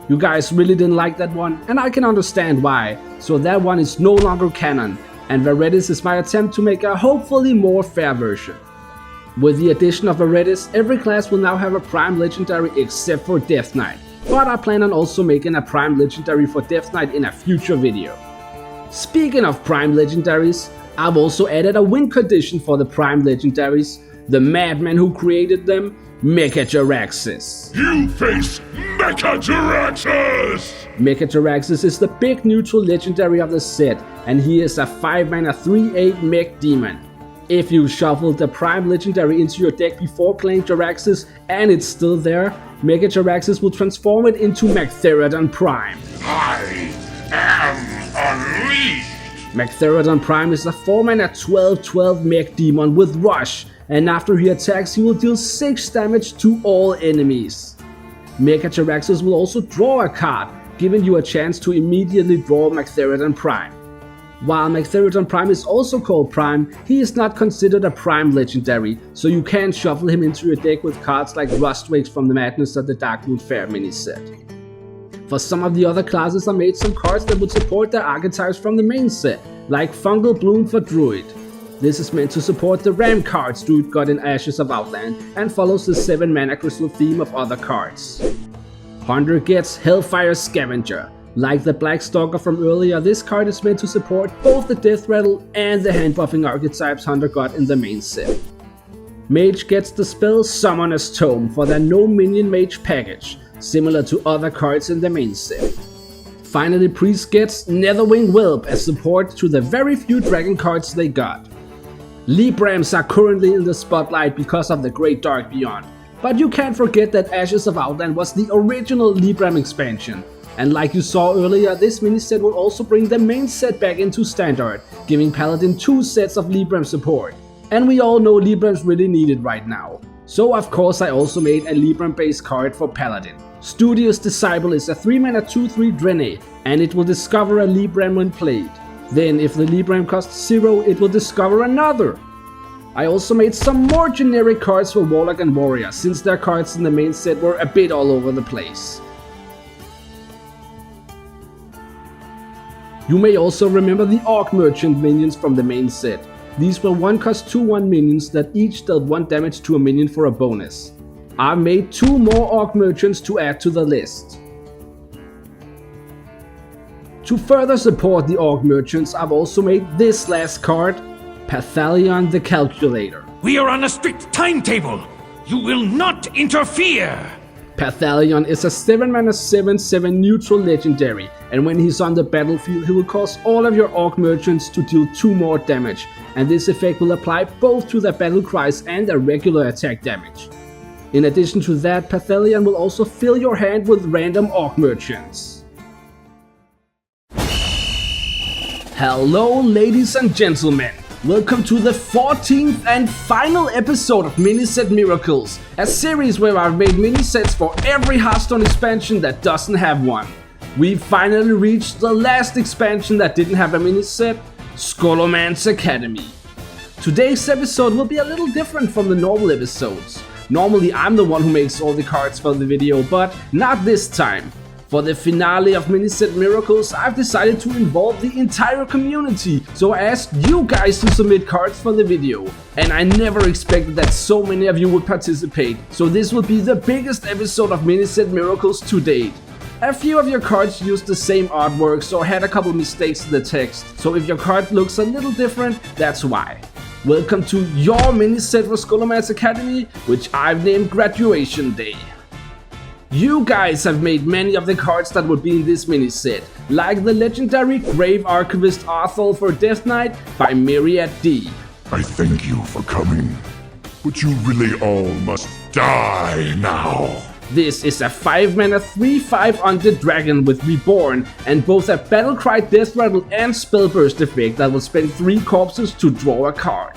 A: You guys really didn't like that one, and I can understand why, so that one is no longer canon, and Viridis is my attempt to make a hopefully more fair version. With the addition of Viridis, every class will now have a Prime Legendary except for Death Knight, but I plan on also making a Prime Legendary for Death Knight in a future video. Speaking of Prime Legendaries, I've also added a win condition for the Prime Legendaries, the madman who created them, Mechajaraxxus.
F: You face Mechajaraxxus!
A: Mechajaraxxus is the big neutral legendary of the set, and he is a 5-mana 3/8 mech demon. If you shuffle the Prime Legendary into your deck before playing Jaraxxus and it's still there, Mechajaraxxus will transform it into Mechtherodon Prime.
F: I am unleashed!
A: Mechtherodon Prime is a 4-mana 12/12 mech demon with Rush, and after he attacks he will deal 6 damage to all enemies. Mechajaraxxus will also draw a card, giving you a chance to immediately draw Mechtherodon Prime. While Mechtherodon Prime is also called Prime, he is not considered a Prime Legendary, so you can shuffle him into your deck with cards like Rustwigs from the Madness of the Darkmoon Fair mini-set. For some of the other classes I made some cards that would support their archetypes from the main set, like Fungal Bloom for Druid. This is meant to support the Ram cards Druid got in Ashes of Outland and follows the 7-mana crystal theme of other cards. Hunter gets Hellfire Scavenger. Like the Black Stalker from earlier, this card is meant to support both the Death Rattle and the hand buffing archetypes Hunter got in the main set. Mage gets the spell Summoner's Tome for their no minion mage package, similar to other cards in the main set. Finally, Priest gets Netherwing Whelp as support to the very few dragon cards they got. Librams are currently in the spotlight because of the Great Dark Beyond, but you can't forget that Ashes of Outland was the original Libram expansion, and like you saw earlier, this mini-set will also bring the main set back into Standard, giving Paladin 2 sets of Libram support, and we all know Librams really need it right now. So of course I also made a Libram based card for Paladin. Studious Disciple is a 3-mana 2/3 Drene, and it will discover a Libram when played. Then if the Libram costs 0, it will discover another. I also made some more generic cards for Warlock and Warrior, since their cards in the main set were a bit all over the place. You may also remember the Orc Merchant minions from the main set. These were 1-cost 2/1 minions that each dealt 1 damage to a minion for a bonus. I've made 2 more Orc Merchants to add to the list. To further support the Orc Merchants, I've also made this last card, Pathalion the Calculator.
B: We are on a strict timetable! You will not interfere!
A: Pathalion is a 7-mana 7/7 neutral legendary, and when he's on the battlefield he will cause all of your Orc Merchants to deal 2 more damage, and this effect will apply both to their battle cries and their regular attack damage. In addition to that, Pathalion will also fill your hand with random Orc Merchants. Hello ladies and gentlemen, welcome to the 14th and final episode of Miniset Miracles, a series where I've made minisets for every Hearthstone expansion that doesn't have one. We've finally reached the last expansion that didn't have a miniset, Scholomance Academy. Today's episode will be a little different from the normal episodes. Normally I'm the one who makes all the cards for the video, but not this time. For the finale of Miniset Miracles, I've decided to involve the entire community, so I asked you guys to submit cards for the video. And I never expected that so many of you would participate, so this will be the biggest episode of Miniset Miracles to date. A few of your cards used the same artworks or had a couple mistakes in the text, so if your card looks a little different, that's why. Welcome to your miniset for Scholomance Academy, which I've named Graduation Day. You guys have made many of the cards that would be in this mini-set, like the legendary Grave Archivist Arthal for Death Knight by Myriad D.
E: I thank you for coming, but you really all must die now.
A: This is a 5-mana 3/5 undead dragon with Reborn and both a Battlecry Death Rattle and Spellburst effect that will spend 3 corpses to draw a card.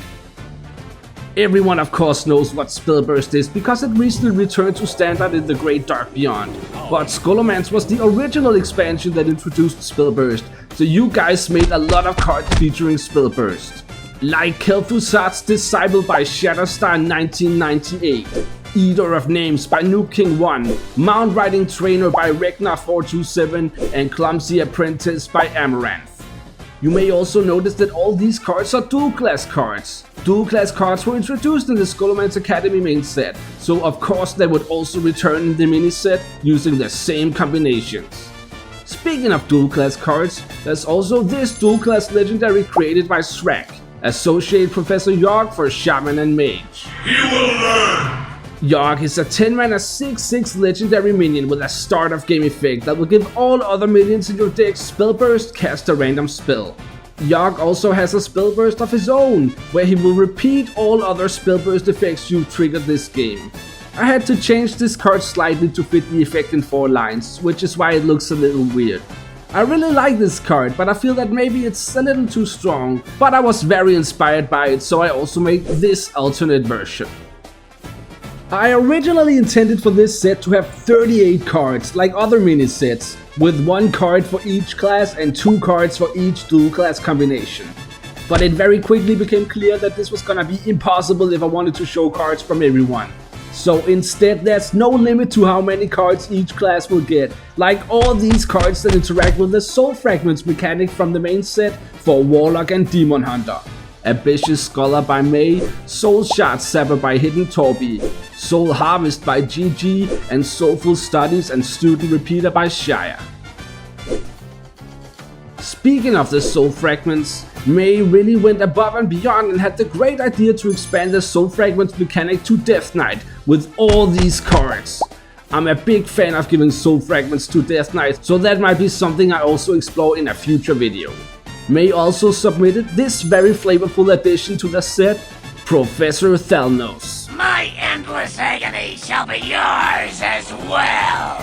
A: Everyone of course knows what Spellburst is because it recently returned to standard in the Great Dark Beyond, but Scholomance was the original expansion that introduced Spellburst, so you guys made a lot of cards featuring Spellburst. Like Kel'Thuzad's Disciple by Shatterstar in 1998, Eater of Names by Nuke King 1, Mount Riding Trainer by Regnar 427, and Clumsy Apprentice by Amaranth. You may also notice that all these cards are dual class cards. Dual class cards were introduced in the Scholomance Academy main set, so of course they would also return in the mini set using the same combinations. Speaking of dual class cards, there's also this dual class legendary created by Shrek. Associate Professor Yogg for Shaman and Mage.
F: You will learn!
A: Yogg is a 10-mana 6/6 legendary minion with a start of game effect that will give all other minions in your deck Spellburst, cast a random spell. Yogg also has a Spellburst of his own, where he will repeat all other Spellburst effects you triggered this game. I had to change this card slightly to fit the effect in 4 lines, which is why it looks a little weird. I really like this card, but I feel that maybe it's a little too strong, but I was very inspired by it, so I also made this alternate version. I originally intended for this set to have 38 cards, like other mini sets, with 1 card for each class and 2 cards for each dual class combination. But it very quickly became clear that this was gonna be impossible if I wanted to show cards from everyone. So instead, there's no limit to how many cards each class will get, like all these cards that interact with the Soul Fragments mechanic from the main set for Warlock and Demon Hunter. Ambitious Scholar by May, Soul Shard Sapper by Hidden Torby, Soul Harvest by GG, and Soulful Studies and Student Repeater by Shire. Speaking of the Soul Fragments, May really went above and beyond and had the great idea to expand the Soul Fragments mechanic to Death Knight with all these cards. I'm a big fan of giving Soul Fragments to Death Knight, so that might be something I also explore in a future video. May also submitted this very flavorful addition to the set, Professor Thalnos.
C: My endless agony shall be yours as well!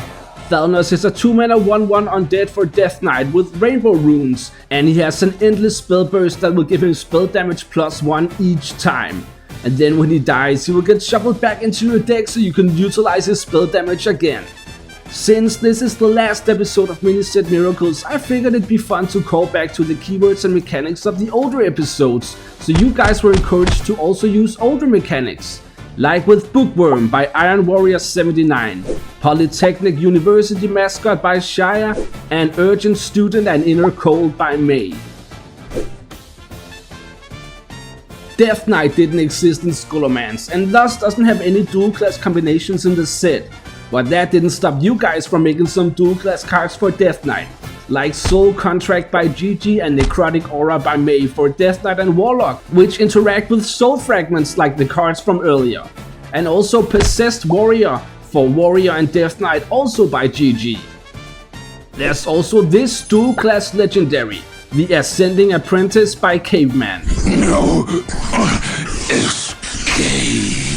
A: Thalnos is a 2-mana 1/1 undead for Death Knight with rainbow runes, and he has an endless spell burst that will give him spell damage +1 each time. And then when he dies, he will get shuffled back into your deck so you can utilize his spell damage again. Since this is the last episode of Miniset Miracles, I figured it'd be fun to call back to the keywords and mechanics of the older episodes, so you guys were encouraged to also use older mechanics. Like with Bookworm by Iron Warrior 79, Polytechnic University Mascot by Shire, and Urgent Student and Inner Cold by May. Death Knight didn't exist in Scholomance and thus doesn't have any dual class combinations in the set, but that didn't stop you guys from making some dual class cards for Death Knight, like Soul Contract by GG and Necrotic Aura by May for Death Knight and Warlock, which interact with Soul Fragments like the cards from earlier, and also Possessed Warrior for Warrior and Death Knight also by GG. There's also this dual class legendary, the Ascending Apprentice by Caveman.
E: No escape.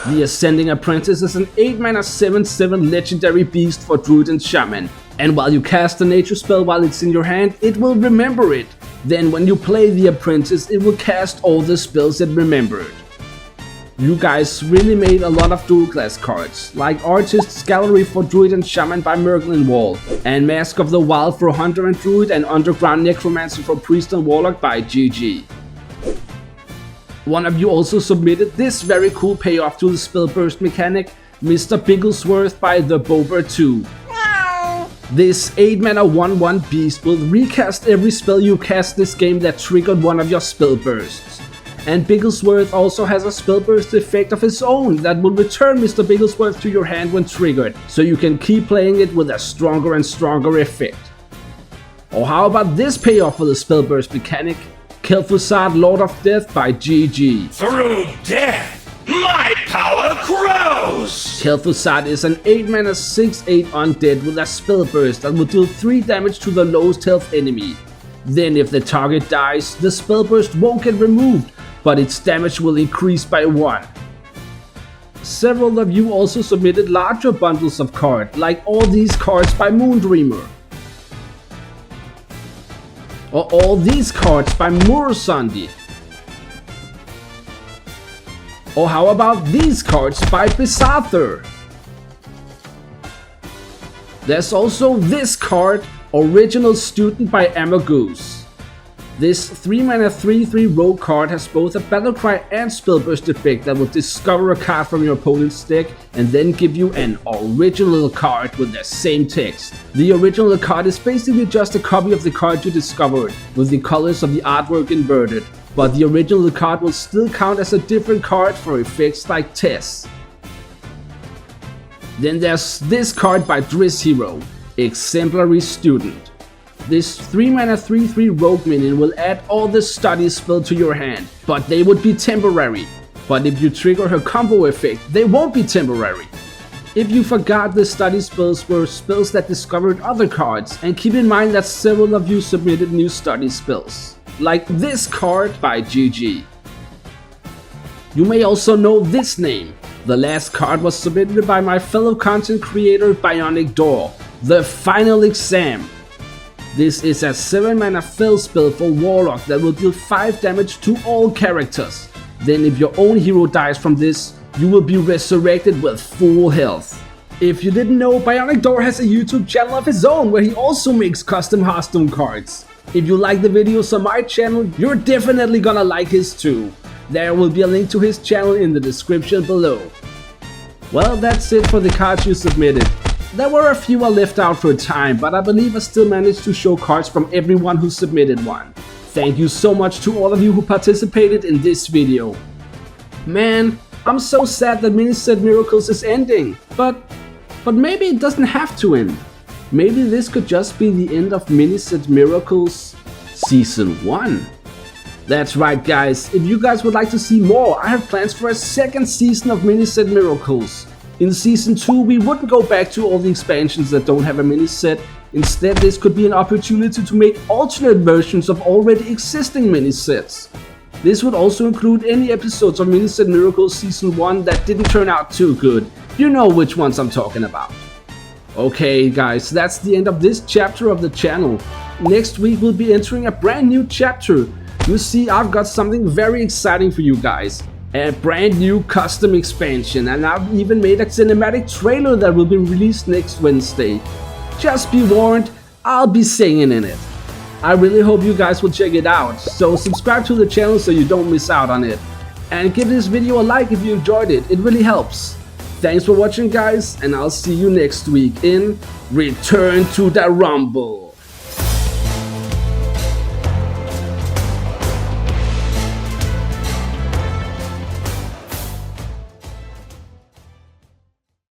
A: The Ascending Apprentice is an 8-mana 7/7 legendary beast for Druid and Shaman, and while you cast a nature spell while it's in your hand, it will remember it. Then when you play the Apprentice, it will cast all the spells it remembered. You guys really made a lot of dual class cards, like Artist's Gallery for Druid and Shaman by Merglin Wall, and Mask of the Wild for Hunter and Druid, and Underground Necromancer for Priest and Warlock by GG. One of you also submitted this very cool payoff to the spell burst mechanic, Mr. Bigglesworth by the Bober 2. This 8-mana 1/1 beast will recast every spell you cast this game that triggered one of your spell bursts. And Bigglesworth also has a spell burst effect of his own that will return Mr. Bigglesworth to your hand when triggered, so you can keep playing it with a stronger and stronger effect. Or how about this payoff for the spell burst mechanic? Kel'Thuzad, Lord of Death by GG.
F: Through death, my power grows!
A: Kel'Thuzad is an 8-mana 6/8 undead with a spell burst that will deal 3 damage to the lowest health enemy. Then if the target dies, the spell burst won't get removed, but its damage will increase by 1. Several of you also submitted larger bundles of cards, like all these cards by Moondreamer. Or all these cards by Murasandi. Or how about these cards by Bizarther? There's also this card, Original Student by Amagoose. This 3-mana 3/3 rogue card has both a Battlecry and Spellburst effect that will discover a card from your opponent's deck and then give you an original card with the same text. The original card is basically just a copy of the card you discovered, with the colors of the artwork inverted, but the original card will still count as a different card for effects like Tess. Then there's this card by Driss Hero, Exemplary Student. This 3-mana 3/3 rogue minion will add all the study spell to your hand, but they would be temporary. But if you trigger her combo effect, they won't be temporary. If you forgot, the study spells were spells that discovered other cards, and keep in mind that several of you submitted new study spells, like this card by GG. You may also know this name. The last card was submitted by my fellow content creator Bionic Door, The Final Exam. This is a 7-mana Fell spell for Warlock that will deal 5 damage to all characters. Then if your own hero dies from this, you will be resurrected with full health. If you didn't know, Bionic Door has a YouTube channel of his own where he also makes custom Hearthstone cards. If you like the videos on my channel, you're definitely gonna like his too. There will be a link to his channel in the description below. Well, that's it for the cards you submitted. There were a few I left out for a time, but I believe I still managed to show cards from everyone who submitted one. Thank you so much to all of you who participated in this video. Man, I'm so sad that Miniset Miracles is ending, but maybe it doesn't have to end. Maybe this could just be the end of Miniset Miracles Season 1. That's right guys, if you guys would like to see more, I have plans for a second season of Miniset Miracles. In Season 2 we wouldn't go back to all the expansions that don't have a mini set. Instead, this could be an opportunity to make alternate versions of already existing mini sets. This would also include any episodes of Miniset Miracles Season 1 that didn't turn out too good. You know which ones I'm talking about. Okay guys, that's the end of this chapter of the channel. Next week we'll be entering a brand new chapter. You see, I've got something very exciting for you guys. A brand new custom expansion, and I've even made a cinematic trailer that will be released next Wednesday. Just be warned, I'll be singing in it. I really hope you guys will check it out, so subscribe to the channel so you don't miss out on it. And give this video a like if you enjoyed it, it really helps. Thanks for watching guys, and I'll see you next week in Return to the Rumble.